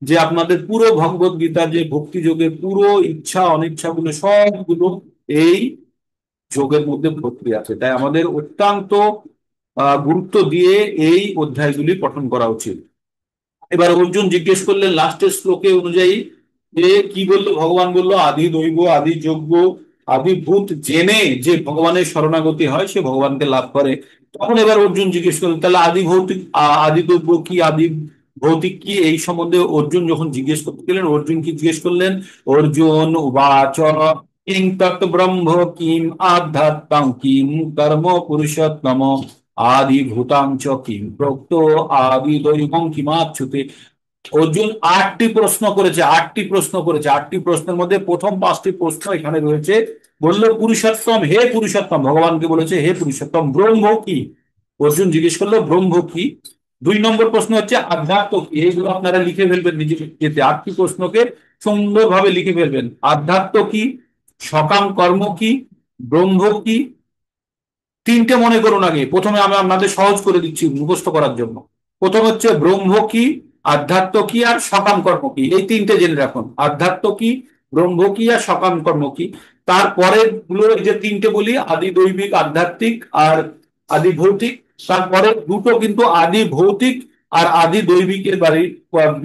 যে আপনাদের পুরো ভগবত গীতার যে ভক্তি যোগের পুরো ইচ্ছা অনিচ্ছাগুলো সবগুলো এই যোগের মধ্যে ভর্তি আছে। তাই আমাদের অত্যন্ত গুরুত্ব দিয়ে এই অধ্যায়গুলি পঠন করা উচিত। এবার অর্জুন জিজ্ঞেস করলেন লাস্টের শ্লোকে অনুযায়ী যে কি বললো? ভগবান বলল আদি দৈব, আদি যজ্ঞ, আদি ভূত জেনে যে ভগবানের শরণাগতি হয় সে ভগবানকে লাভ করে। তখন এবার অর্জুন জিজ্ঞেস করলেন তাহলে আদি ভৌতিক আদি দৈব কি, আদি ভৌতিক কি? এই সম্বন্ধে অর্জুন যখন জিজ্ঞেস করতে গেলেন, অর্জুন কি জিজ্ঞেস করলেন? অর্জুন উবাচ কিং তৎ ব্রহ্ম কিম আধ্যাত্মং কিম কর্ম পুরুষোত্তম আদি ভূতাংচ কিং প্রোক্ত আদি দৈবং কিমাচ্যুতে। অর্জুন 8টি প্রশ্ন করেছে, 8টি প্রশ্ন করেছে। 8টি প্রশ্নের মধ্যে প্রথম 5টি প্রশ্ন এখানে রয়েছে। বলল পুরুষোত্তম, হে পুরুষোত্তম, ভগবানকে বলেছে হে পুরুষোত্তম ব্রহ্ম কি। অর্জুন জিজ্ঞেস করলো ব্রহ্ম কি। 2 নম্বর প্রশ্ন হচ্ছে আধ্যাত্ম কি। এইগুলো আপনারা লিখে ফেলবেন নিজের ইয়েতে, 8টি প্রশ্নকে সুন্দরভাবে লিখে ফেলবেন। আধ্যাত্ম কি, সকাম কর্ম কি, ব্রহ্ম কি। তিনটে মনে করুন আগে, প্রথমে আমি আপনাদের সহজ করে দিচ্ছি মুখস্থ করার জন্য। প্রথম হচ্ছে ব্রহ্ম কি, আধ্যাত্ম কি, আর সকাম কর্ম কি। এই তিনটে জেনে রাখুন, আধ্যাত্ম কি, ব্রহ্ম কি, আর সকাম কর্ম কি। তারপরে গুলো এই যে তিনটে বলি, আদি দৈবিক, আধ্যাত্মিক আর আদি ভৌতিক। তারপরে দুটো কিন্তু আদি ভৌতিক আর আদি দৈবিকের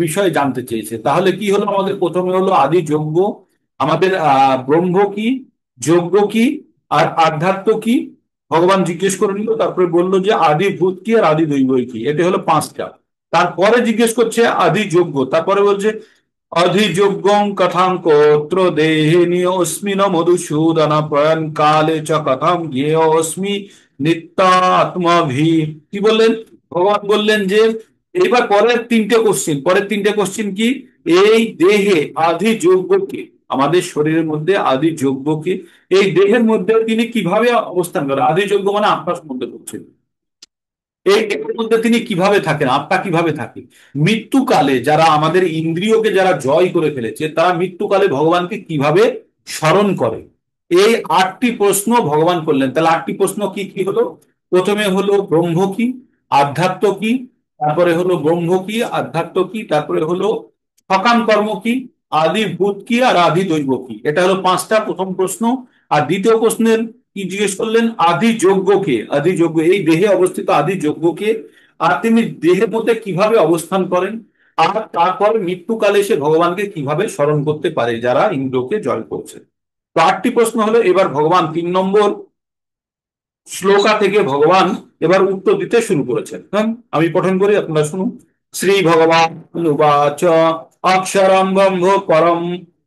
বিষয়ে জানতে চেয়েছে। তাহলে কি হলো? আমাদের প্রথমে হলো আদি যজ্ঞ, আমাদের ব্রহ্ম কি, যজ্ঞ কি, আর আধ্যাত্ম কি ভগবান জিজ্ঞেস করে নিল। তারপরে বললো যে আদি ভূত কি আর আদি দৈব কি। এটা হলো 5টা। তারপরে জিজ্ঞেস করছে আদি যজ্ঞ, তারপরে বলছে আদি যজ্ঞং কথাং কোত্র দেহিনীয়স্মিন মধুসূদন প্রয়াণ কালে চ কথাং জ্ঞেয়স্মি নিত্যাত্মভি। কি বললেন? ভগবান বললেন যে এইবার পরের তিনটে কোশ্চিন কি? এই দেহে আদি যজ্ঞ কি, আমাদের শরীরের মধ্যে আদি যজ্ঞ কি, এই দেহের মধ্যে তিনি কিভাবে অবস্থান করেন? আদি যজ্ঞ মানে আত্মার সম্বন্ধে বলছেন। এই দেহের মধ্যে তিনি কিভাবে থাকেন, আত্মা কিভাবে থাকে? মৃত্যুকালে যারা আমাদের ইন্দ্রিয়কে যারা জয় করে ফেলেছে, তারা মৃত্যুকালে ভগবানকে কিভাবে স্মরণ করে? এই 8টি প্রশ্ন ভগবান করলেন। তাহলে 8টি প্রশ্ন কি কি হলো? প্রথমে হলো ব্রহ্ম কি, আধ্যাত্ম কি, তারপরে হলো ব্রহ্ম কি, আধ্যাত্ম কি, তারপরে হলো সকাম কর্ম কি, আদি ভূত কি, আর আদি দৈব কি। এটা হলো 5টা প্রথম প্রশ্ন। আর দ্বিতীয় প্রশ্নের কি জিজ্ঞেস করলেন? আদি যজ্ঞকে, আদি যজ্ঞ এই দেহে অবস্থিত আদি যজ্ঞকে, আর তিনি দেহের মধ্যে কিভাবে অবস্থান করেন, আর তারপর মৃত্যুকালে সে ভগবানকে কিভাবে স্মরণ করতে পারে যারা ইন্দ্রকে জয় করছে। তো 8টি প্রশ্ন হলো। এবার ভগবান 3 নম্বর শ্লোকা থেকে ভগবান এবার উত্তর দিতে শুরু করেছেন। হ্যাঁ, আমি পঠন করি, আপনারা শুনুন। শ্রী ভগবান উবাচ অক্ষরম ব্রহ্ম পরম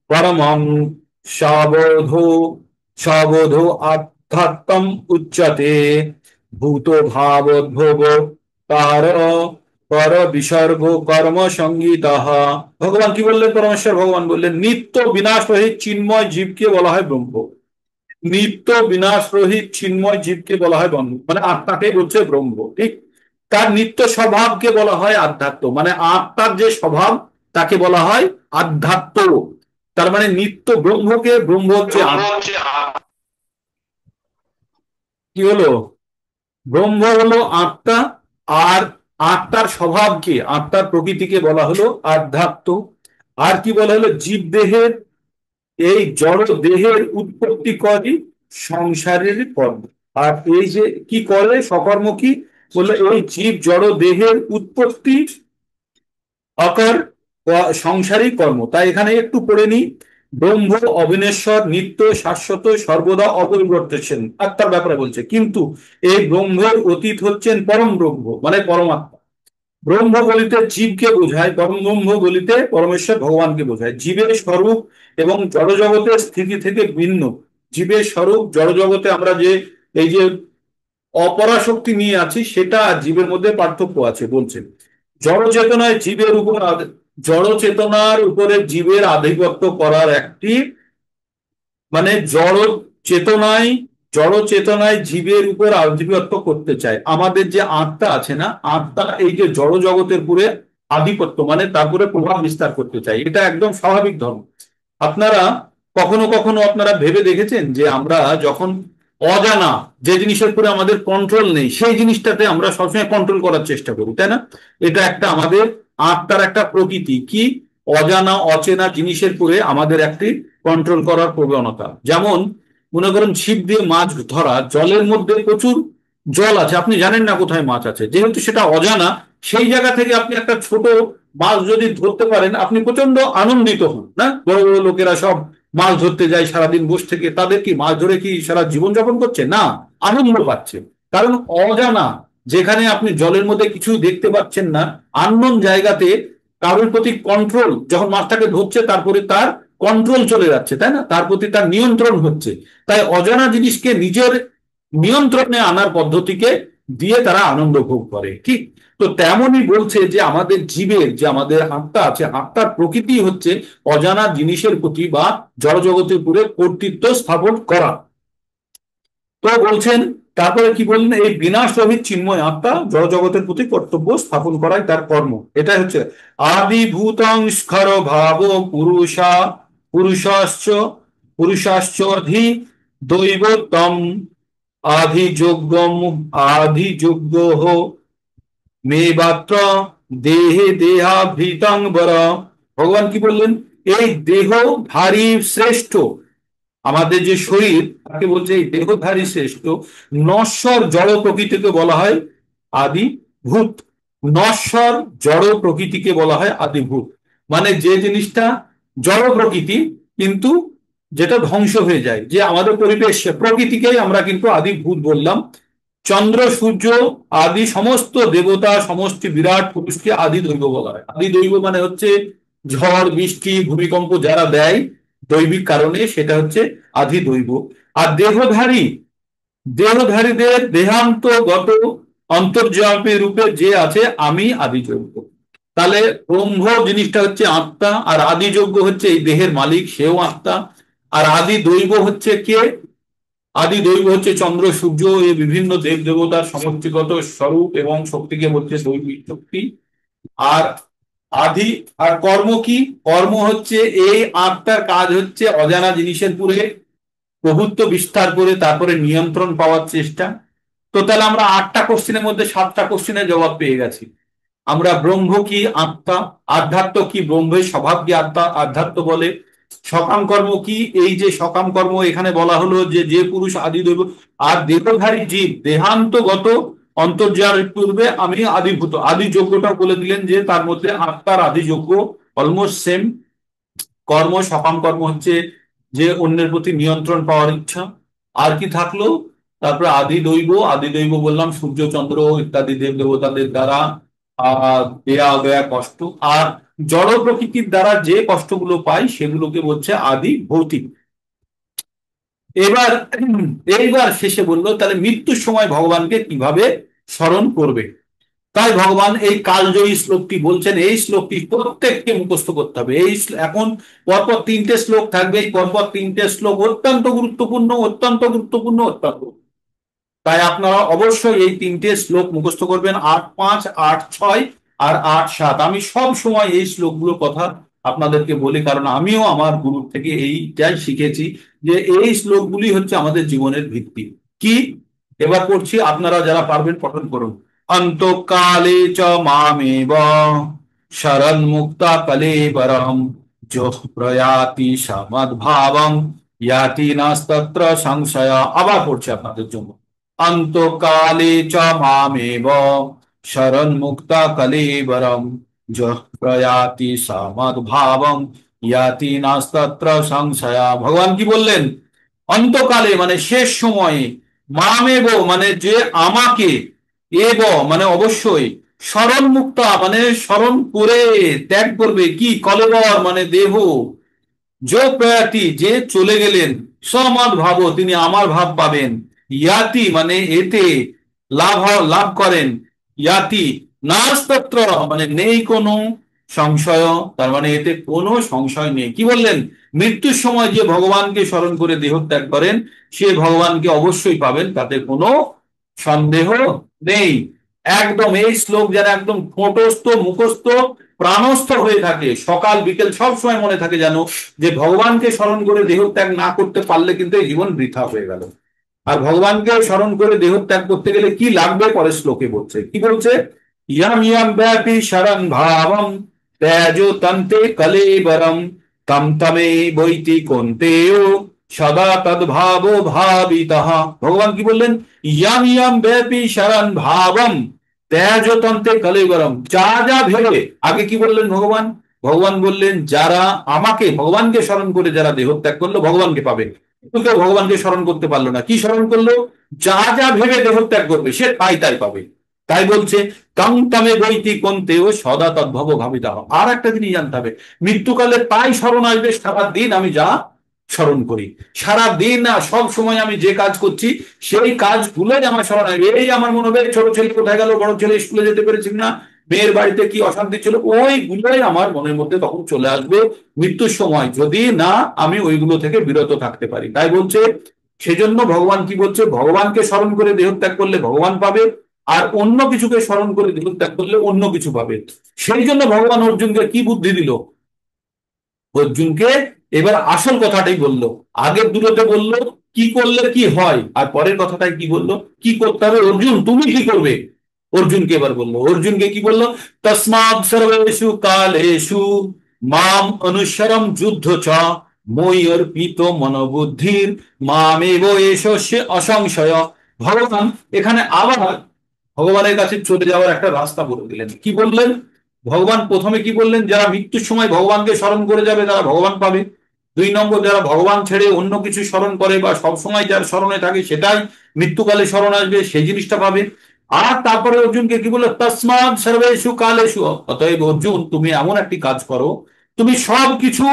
পরমং সাবোধো সাবোধো আধ্যাত্মম উচ্যতে ভূত ভাবোদ্ভব তার পর বিসর্গ কর্ম সংগীতঃ। ভগবান কি বললেন? পরমেশ্বর ভগবান বললেন, নিত্য বিনাশ রহিত চিন্ময় জীবকে বলা হয় ব্রহ্ম। নিত্য বিনাশ রহিত চিন্ময় জীবকে বলা হয় ব্রহ্ম, মানে আত্মাকে বলছে ব্রহ্ম, ঠিক। তার নিত্য স্বভাবকে বলা হয় আধ্যাত্ম, মানে আত্মার যে স্বভাব তাকে বলা হয় আধ্যাত্ম। তার মানে নিত্য ব্রহ্মকে, ব্রহ্ম হচ্ছে কি হলো? ব্রহ্ম হলো আত্মা। আর আত্মার স্বভাবকে, আত্মার প্রকৃতিকে বলা হলো আধ্যাত্ম। আর কি বলা হলো? জীব দেহের, এই জড় দেহের উৎপত্তি করে সংসারের কর্ম। আর এই যে কি করে সকর্ম কি বললো, এই জীব জড় দেহের উৎপত্তি অকার সংসারিক কর্ম। তাই এখানে একটু পড়ে নি, ব্রহ্ম অবিনেশ্বর নিত্য শাশ্বত সর্বদা অপরিবর্তনশীল আত্মার ব্যাপারে বলছে, কিন্তু এই ব্রহ্মের অতীত হচ্ছেন পরম ব্রহ্ম, মানে পরমাত্মা। ব্রহ্ম বলিতে জীবকে বোঝায়, পরম ব্রহ্ম বলিতে পরমেশ্বর ভগবানকে বোঝায়। জীবের স্বরূপ এবং জড়জগতের স্থিতি থেকে ভিন্ন। জীবের স্বরূপ জড়জগতে আমরা যে এই যে অপরাশক্তি নিয়ে আছি, সেটা আর জীবের মধ্যে পার্থক্য আছে বলছেন। জড় চেতনায় জীবের উপর জড় চেতনার উপরে জীবের আধিপত্য করার একটি, মানে চেতনায় জড় চেতনায় জীবের উপর আধিপত্য করতে চায়। আমাদের যে আত্মা আছে না, আত্মা এই যে জড় জগতের উপরে আধিপত্য, মানে তারপরে প্রভাব বিস্তার করতে চায়, এটা একদম স্বাভাবিক ধর্ম। আপনারা কখনো কখনো আপনারা ভেবে দেখেছেন যে আমরা যখন অজানা যে জিনিসের উপরে আমাদের কন্ট্রোল নেই, সেই জিনিসটাতে আমরা সবসময় কন্ট্রোল করার চেষ্টা করি, তাই না? এটা একটা আমাদের আত্মার একটা প্রকৃতি, কি অজানা অচেনা জিনিসের উপরে আমাদের একটি কন্ট্রোল করার প্রবণতা। যেমন মনে করেন ছিপ দিয়ে মাছ ধরা, জলের মধ্যে প্রচুর জল আছে, আপনি জানেন না কোথায় মাছ আছে, যেহেতু সেটা অজানা, সেই জায়গা থেকে আপনি একটা ছোট মাছ যদি ধরতে পারেন, আপনি প্রচন্ড আনন্দিত হন না? বড় বড় লোকেরা সব মাছ ধরতে যায় সারাদিন বসে থেকে, তাদের কি মাছ ধরে কি সারা জীবন যাপন করছে না? আনন্দ পাচ্ছে। কারণ অজানা, যেখানে আপনি জলের মধ্যে কিছু দেখতে পাচ্ছেন না, আননোন জায়গাতে কারোর প্রতি কন্ট্রোল, যখন মাছটাকে ধরছে তারপরে তার কন্ট্রোল চলে যাচ্ছে, তাই না? তার প্রতি তার নিয়ন্ত্রণ হচ্ছে। তাই অজানা জিনিসকে নিজের নিয়ন্ত্রণে আনার পদ্ধতিকে দিয়ে তারা আনন্দ ভোগ করে, ঠিক। তো তেমনই বলছে যে আমাদের জীবের, যে আমাদের আত্মা আছে, আত্মার প্রকৃতি হচ্ছে অজানা জিনিসের প্রতি বা জড়জগতের উপরে কর্তৃত্ব স্থাপন করা। তো বলছেন, তারপরে কি বললেন, এই বিনাশ রহিত চিন্ময় আত্মা জড়জগতের প্রতি কর্তব্য স্থাপন করাই তার কর্ম। এটাই হচ্ছে আদিভূতং স্খর ভাব পুরুষা পুরুষাশ্চ পুরুষাশ্চধি দৈবতম আধিযোগ্যম আধিযোগ্য মেবাত্র দেহে দেহাভৃতং বর। ভগবান কি বললেন? এই দেহধারী শ্রেষ্ঠ, আমাদের যে শরীর তাকে বলছে এই দেহধারী শ্রেষ্ঠ। নশ্বর জড় প্রকৃতিকে বলা হয় আদিভূত। নশ্বর জড় প্রকৃতিকে বলা হয় আদিভূত, মানে যে জিনিসটা জড় প্রকৃতি কিন্তু যেটা ধ্বংস হয়ে যায়, যে আমাদের পরিবেশ প্রকৃতিকেই আমরা কিন্তু আদিভূত বললাম। চন্দ্র সূর্য আদি সমস্ত দেবতা সমষ্টি বিরাট পুরুষকে আদি দৈব বলা হয়। আদি দৈব মানে হচ্ছে ঝড় বৃষ্টি ভূমিকম্প যারা দেয় দৈবিক কারণে, সেটা হচ্ছে আদি দৈব। আর দেহধারী, দেহধারীদের দেহান্তগত অন্তর্যামী রূপে যে আছে আমি আদিযোগ্য। তাহলে ব্রহ্ম জিনিসটা হচ্ছে আত্মা, আর আদিযোগ্য হচ্ছে এই দেহের মালিক, সেও আত্মা। আর আদি দৈব হচ্ছে কে? আদি দৈব হচ্ছে চন্দ্র সূর্য, এই বিভিন্ন দেব দেবতার সমষ্টিগত স্বরূপ এবং শক্তিকে বলছে দৈবিক শক্তি। আর আদি, আর কর্ম কি? কর্ম হচ্ছে এই আত্মার কাজ হচ্ছে অজানা জিনিসের পুরে প্রভুত্ব বিস্তার করে তারপরে নিয়ন্ত্রণ পাওয়ার চেষ্টা। তো তাহলে আমরা 8টা কোশ্চেনের মধ্যে 7টা কোশ্চেনের জবাব পেয়ে গেছি। আমরা ব্রহ্ম কি? আত্মা। আধ্যাত্ম কি? ব্রহ্মের স্বভাবকে আত্মা আধ্যাত্ম বলে। সকাম কর্ম কি? এই যে সকাম কর্ম এখানে বলা হলো যে যে পুরুষ আদি দৈব। আর দেহধারী জীব দেহান্তগত অন্তর্যার পূর্বে আমি আদিভূত, আদি যজ্ঞটা বলে দিলেন যে তার মধ্যে আত্মার আদি যজ্ঞ অলমোস্ট সেম। কর্ম, সকাম কর্ম হচ্ছে যে অন্যের প্রতি নিয়ন্ত্রণ পাওয়ার ইচ্ছা। আর কি থাকলো? তারপরে আদি দৈব বললাম সূর্য চন্দ্র ইত্যাদি দেব দেবতাদের দ্বারা দেয়া দেয়া কষ্ট। আর জড় প্রকৃতির দ্বারা যে কষ্টগুলো পাই সেগুলোকে বলছে আদি ভৌতিক। এবার এইবার শেষে বললো তাহলে মৃত্যুর সময় ভগবানকে কিভাবে স্মরণ করবে। তাই ভগবান এই কালজয়ী শ্লোকটি বলছেন। এই শ্লোকটি প্রত্যেককে মুখস্থ করতে হবে। এখন পরপর তিনটে শ্লোক থাকবে। এই পরপর তিনটে শ্লোক অত্যন্ত গুরুত্বপূর্ণ, অত্যন্ত গুরুত্বপূর্ণ, অত্যন্ত। তাই আপনারা অবশ্যই এই তিনটে শ্লোক মুখস্থ করবেন, 8-5, 8-6 আর 8-7। আমি সব সময় এই শ্লোকগুলোর কথা আপনাদেরকে বলি, কারণ আমিও আমার গুরু থেকে এইটাই শিখেছি যে এই শ্লোকগুলি হচ্ছে আমাদের জীবনের ভিত্তি। কি এবার পড়ছি, আপনারা যারা পারবেন পঠন করুন। অন্তকালে চ মামেব শরণ মুক্তা কলেবরম যোঃ প্রয়াতি সমদ্ভাবং ইয়াতি নাস্তত্র সংশয়। আবার পড়ছি আপনাদের জন্য। অন্তকালে চ মামেব শরণমুক্তা কলেবরম যঃ প্রয়াতি সমদ্ভাবং ইয়াতি নাস্তত্র সংশয়া। ভগবান কি বললেন? অন্তকালে মানে শেষ সময়ে, মামেব মানে যে আমাকে, এব মানে অবশ্যই, স্মরণ মুক্তা মানে স্মরণ করে ত্যাগ করবে, কি কলেবর মানে দেহ, যে প্রয়াতি যে চলে গেলেন, সমাদ ভাব তিনি আমার ভাব পাবেন, ইয়াতি মানে এতে, লাভ লাভ করেন, ইয়াতি নাস্তত্র মানে নেই কোনো সংশয়, তার মানে এতে কোনো সংশয় নেই। কি বললেন? মৃত্যুর সময় যে ভগবানকে স্মরণ করে দেহ ত্যাগ করেন সে ভগবানকে অবশ্যই পাবেন, তাতে কোনো সন্দেহ নেই। একদম এই শ্লোক যারা একদম ঠোঁটস্থ মুখস্থ প্রাণস্থ হয়ে থাকে, সকাল বিকেল সব সময় মনে থাকে যেন, যে ভগবানকে স্মরণ করে দেহত্যাগ না করতে পারলে কিন্তু এই জীবন বৃথা হয়ে গেল। আর ভগবানকে স্মরণ করে দেহত্যাগ করতে গেলে কি লাগবে পরের শ্লোকে বলছে। কি বলছে? ইয়াম ইয়াম ব্যাপী শরণ ভাবম তেজো তন্তে কলেবরম তম তমে বৈতি কোন্তেও সদা তদ্ভাব ভাবিতঃ। ভগবান কি বললেন? ইয়াম ইয়াম ব্যাপী শরণ ভাবম তেজতন্ত্রে কলেবরম, যা যা ভেবে। আগে কি বললেন ভগবান? ভগবান বললেন যারা আমাকে ভগবানকে স্মরণ করে যারা দেহত্যাগ করলো ভগবানকে পাবে। কিন্তু কেউ ভগবানকে স্মরণ করতে পারলো না, কি স্মরণ করলো? যা যা ভেবে দেহত্যাগ করবে সে তাই তাই পাবে। তাই বলছে তং তমে বৈতি কোন্তেও সদা তদ্ভব ভাবিতা। আর একটা জিনিস জানতে হবে, মৃত্যুকালে তাই স্মরণ আসবে সারা দিন আমি যা স্মরণ করি, সারা দিন না সব সময় আমি যে কাজ করছি সেই কাজগুলোই আমার স্মরণ আসবে। এই আমার মনে হবে ছোট ছেলে কোথায় গেল, বড় ছেলে স্কুলে যেতে পেরেছি না, মেয়ের বাড়িতে কি অশান্তি ছিল, ওইগুলোই আমার মনের মধ্যে তখন চলে আসবে মৃত্যুর সময়, যদি না আমি ওইগুলো থেকে বিরত থাকতে পারি। তাই বলছে সেজন্য ভগবান কি বলছে, ভগবানকে স্মরণ করে দেহত্যাগ করলে ভগবান পাবে, আর অন্য কিছুকে স্মরণ করে দেহত্যাগ করলে অন্য কিছু পাবে। সেই জন্য ভগবান অর্জুনকে কি বুদ্ধি দিল? অর্জুনকে এবার আসল কথাটাই বললো। আগের দুটোতে বললো কি করলে কি হয়, আর পরের কথাটাই কি বললো, কি করতে হবে। অর্জুন তুমি কি করবে? অর্জুনকে এবার বললো, অর্জুনকে কি বললো? তসমাৎ সর্বেষু কালেষু মাম অনুসরম যুদ্ধ চ মই অর্পিত মনোবুদ্ধির মামেব এষস্য অসংশয়। ভগবান এখানে আবার ভগবানের কাছে চলে যাওয়ার একটা রাস্তা বলে দিলেন। কি বললেন? ভগবান প্রথমে কি বললেন? যারা মৃত্যুর সময় ভগবানকে স্মরণ করে যাবে তারা ভগবান পাবে। 2 নম্বর, যারা ভগবান ছেড়ে অন্য কিছু স্মরণ করে বা সবসময় যার স্মরণে থাকে সেটাই মৃত্যুকালে স্মরণ আসবে, সেই জিনিসটা পাবে। আর তারপরে অর্জুনকে কি বললো? তসমাৎ সর্বেষু কালেষু, অতএব অর্জুন তুমি এমন একটি কাজ করো, তুমি সব কিছু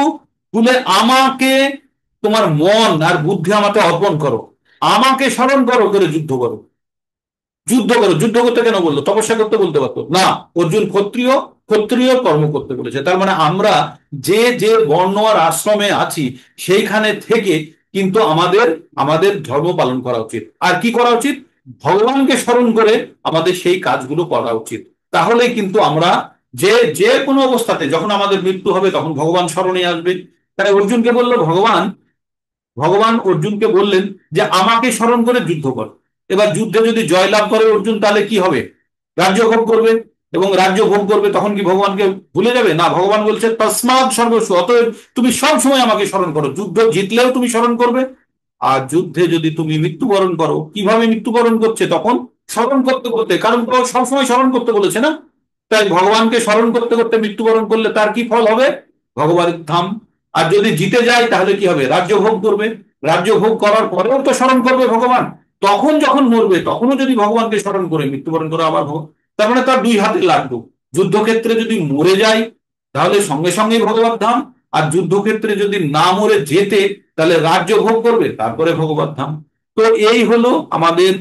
ভুলে আমাকে, তোমার মন আর বুদ্ধি আমাকে অর্পণ করো, আমাকে স্মরণ করো, করে যুদ্ধ করো। যুদ্ধ করো, যুদ্ধ করতে কেন বললো? তপস্যা করতে বলতে পারতো না। অর্জুন ক্ষত্রিয়, ক্ষত্রিয় কর্ম করতে বলেছে। তার মানে আমরা যে যে বর্ণ আর আশ্রমে আছি সেইখানে থেকে কিন্তু আমাদের আমাদের ধর্ম পালন করা উচিত। আর কি করা উচিত? ভগবানকে স্মরণ করে আমাদের সেই কাজগুলো করা উচিত। তাহলে কিন্তু আমরা যে যে কোনো অবস্থাতে যখন আমাদের মৃত্যু হবে তখন ভগবান স্মরণে আসবে। তাই অর্জুনকে বললো ভগবান, ভগবান অর্জুনকে বললেন যে আমাকে স্মরণ করে যুদ্ধ কর। এবার যুদ্ধে যদি জয়লাভ করে অর্জুন তাহলে কি হবে? রাজ্য ভোগ করবে, এবং রাজ্য ভোগ করবে তখন কি ভগবানকে ভুলে যাবে? না, ভগবান বলছে তসমাৎ সর্বস্ব, অতএব তুমি সব সময় আমাকে স্মরণ করো। যুদ্ধ জিতলেও তুমি স্মরণ করবে, আর যুদ্ধে যদি তুমি মৃত্যুবরণ করো, কিভাবে মৃত্যুবরণ করছে তখন স্মরণ করতে করতে, কারণ তো সবসময় স্মরণ করতে বলেছে না। তাই ভগবানকে স্মরণ করতে করতে মৃত্যুবরণ করলে তার কি ফল হবে? ভগবানের ধাম। আর যদি জিতে যায় তাহলে কি হবে? রাজ্য ভোগ করবে। রাজ্য ভোগ করার পরেও তো স্মরণ করবে ভগবান। তখন যখন মরবে তখনও যদি ভগবানকে স্মরণ করে মৃত্যুবরণ করে আবার তার মানে তার দুই হাতে লাগলো। যুদ্ধক্ষেত্রে যদি মরে যায় তাহলে সঙ্গে সঙ্গে ভগবত ধাম, আর যুদ্ধক্ষেত্রে যদি না মরে যেতে তাহলে রাজ্য ভোগ করবে তারপরে ভগবত ধাম। তো এই হলো আমাদের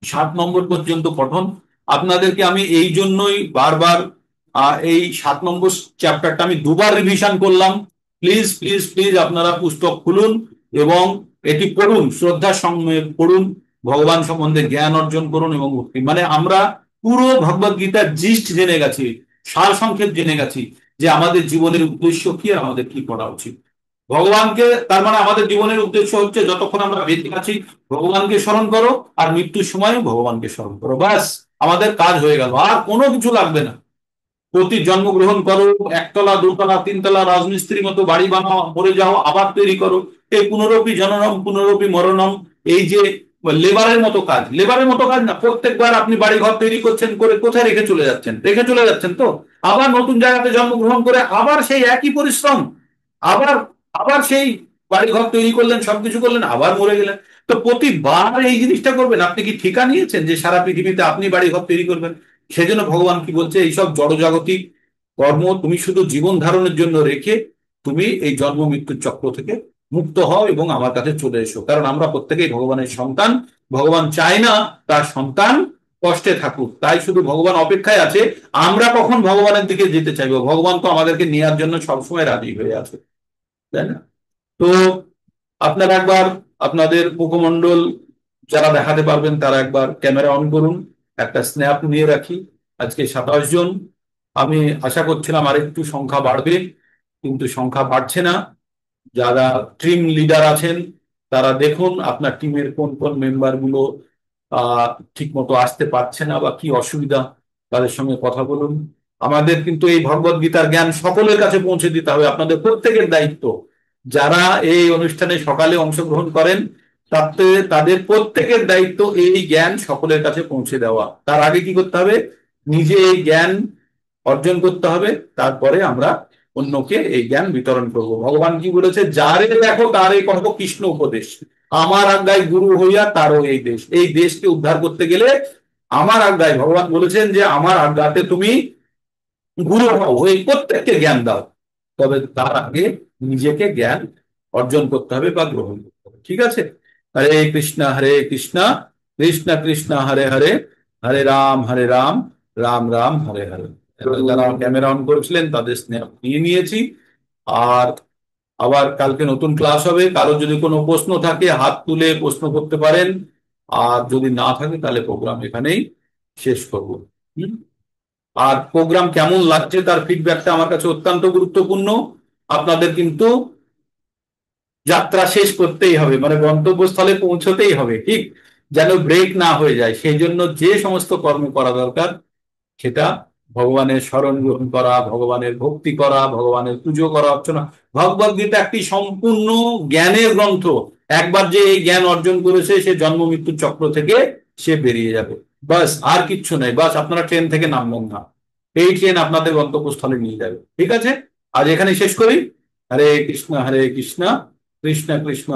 7 নম্বর পর্যন্ত পঠন। আপনাদেরকে আমি এই জন্যই বারবার এই 7 নম্বর চ্যাপ্টারটা আমি দুবার রিভিশন করলাম। প্লিজ প্লিজ প্লিজ আপনারা পুস্তক খুলুন এবং এটি পড়ুন, শ্রদ্ধার সঙ্গে পড়ুন, ভগবান সম্বন্ধে জ্ঞান অর্জন করুন এবং ভক্তি, মানে আমরা পুরো ভগবদ গীতার জিস্ট জেনে গেছি, সার সংক্ষেপ জেনে গেছি যে আমাদের জীবনের উদ্দেশ্য কি আর আমাদের কি করা উচিত। ভগবানকে, তার মানে আমাদের জীবনের উদ্দেশ্য হচ্ছে যতক্ষণ আমরা বেঁচে আছি ভগবানকে স্মরণ করো, আর মৃত্যুর সময়ও ভগবানকে স্মরণ করো, ব্যাস আমাদের কাজ হয়ে গেল, আর কোনো কিছু লাগবে না। প্রতি জন্মগ্রহণ করো, একতলা দোতলা তিনতলা রাজমিস্ত্রির মতো বাড়ি বানাও, মরে যাও আবার তৈরি করো, এই পুনরপি জননম পুনরপি মরণম, এই যে লেবারের মতো কাজ, লেবারের মতো কাজ না, প্রত্যেকবার আপনি বাড়ি ঘর তৈরি করছেন, করে কোথায় রেখে চলে যাচ্ছেন, রেখে চলে যাচ্ছেন তো আবার নতুন জায়গাতে জন্মগ্রহণ করে আবার সেই একই পরিশ্রম, আবার আবার সেই বাড়ি ঘর তৈরি করলেন, সবকিছু করলেন, আবার মরে গেলেন। তো প্রতিবার এই জিনিসটা করবেন? আপনি কি ঠিকা নিয়েছেন যে সারা পৃথিবীতে আপনি বাড়ি ঘর তৈরি করবেন? সেই জন্য ভগবান কি বলছে, এইসব জড়জাগতিক কর্ম তুমি শুধু জীবন ধারণের জন্য রেখে তুমি এই জন্ম মৃত্যুর চক্র থেকে মুক্ত হও এবং আমার কাছে চলে এসো, কারণ আমরা প্রত্যেকেই ভগবানের সন্তান। ভগবান চায় না তার সন্তান কষ্টে থাকুক, তাই শুধু ভগবান অপেক্ষায় আছে আমরা কখন ভগবানের দিকে যেতে চাইবো। ভগবান তো আমাদেরকে নেওয়ার জন্য সবসময় রাজি হয়ে আছে, তাই না? তো আপনারা একবার আপনাদের মুখমণ্ডল যারা দেখাতে পারবেন তারা একবার ক্যামেরা অন করুন, একটা স্ন্যাপ নিয়ে রাখি। আজকে 27 জন, আমি আশা করছিলাম আরেকটু সংখ্যা বাড়বে, কিন্তু সংখ্যা বাড়ছে না। যারা টিম লিডার আছেন তারা দেখুন আপনার টিমের কোন কোন মেম্বার গুলো আহ ঠিক মতো আসতে পারছে না বা কি অসুবিধা, তাদের সঙ্গে কথা বলুন। আমাদের কিন্তু এই ভগবত গীতার জ্ঞান সকলের কাছে পৌঁছে দিতে হবে, আপনাদের প্রত্যেকের দায়িত্ব। যারা এই অনুষ্ঠানে সকালে অংশগ্রহণ করেন তাতে তাদের প্রত্যেকের দায়িত্ব এই জ্ঞান সকলের কাছে পৌঁছে দেওয়া। তার আগে কি করতে হবে? নিজে এই জ্ঞান অর্জন করতে হবে, তারপরে আমরা অন্যকে এই জ্ঞান বিতরণ করব। ভগবান কি বলেছে, যারে দেখো তারে কহ কৃষ্ণ উপদেশ, আমার আজ্ঞায় গুরু হইয়া তারও এই দেশ। এই দেশকে উদ্ধার করতে গেলে আমার আজ্ঞায়, ভগবান বলেছেন যে আমার আজ্ঞাতে তুমি গুরু হও, এই প্রত্যেককে জ্ঞান দাও, তবে তার আগে নিজেকে জ্ঞান অর্জন করতে হবে বা গ্রহণ করতে হবে। ঠিক আছে? হরে কৃষ্ণ কৃষ্ণ কৃষ্ণ হরে হরে, হরে রাম রাম রাম হরে হরে। যারা ক্যামেরা অন করেছিলেন তাদের স্নেহ নিয়ে নিয়েছি। আর আবার কালকে নতুন ক্লাস হবে, কারো যদি কোনো প্রশ্ন থাকে হাত তুলে প্রশ্ন করতে পারেন, আর যদি না থাকে তাহলে প্রোগ্রাম এখানেই শেষ করবো। হুম? আর প্রোগ্রাম কেমন লাগছে তার ফিডব্যাকটা আমার কাছে অত্যন্ত গুরুত্বপূর্ণ। আপনাদের কিন্তু যাত্রা শেষ করতেই হবে, মানে গন্তব্যস্থলে পৌঁছতেই হবে, ঠিক যেন ব্রেক না হয়ে যায়। সেই জন্য যে সমস্ত কর্ম করা দরকার সেটা ভগবানের শরণ গ্রহণ করা, ভগবানের ভক্তি করা, ভগবানের পুজো করা, অর্চনা। ভগবদ গীতা একটি সম্পূর্ণ জ্ঞানের গ্রন্থ। একবার যে এই জ্ঞান অর্জন করেছে সে জন্ম মৃত্যুর চক্র থেকে সে বেরিয়ে যাবে, বাস আর কিচ্ছু নেই। বাস আপনারা ট্রেন থেকে নামবেন না, এই ট্রেন আপনাদের গন্তব্যস্থলে নিয়ে যাবে। ঠিক আছে, আজ এখানে শেষ করি। হরে কৃষ্ণ কৃষ্ণ কৃষ্ণ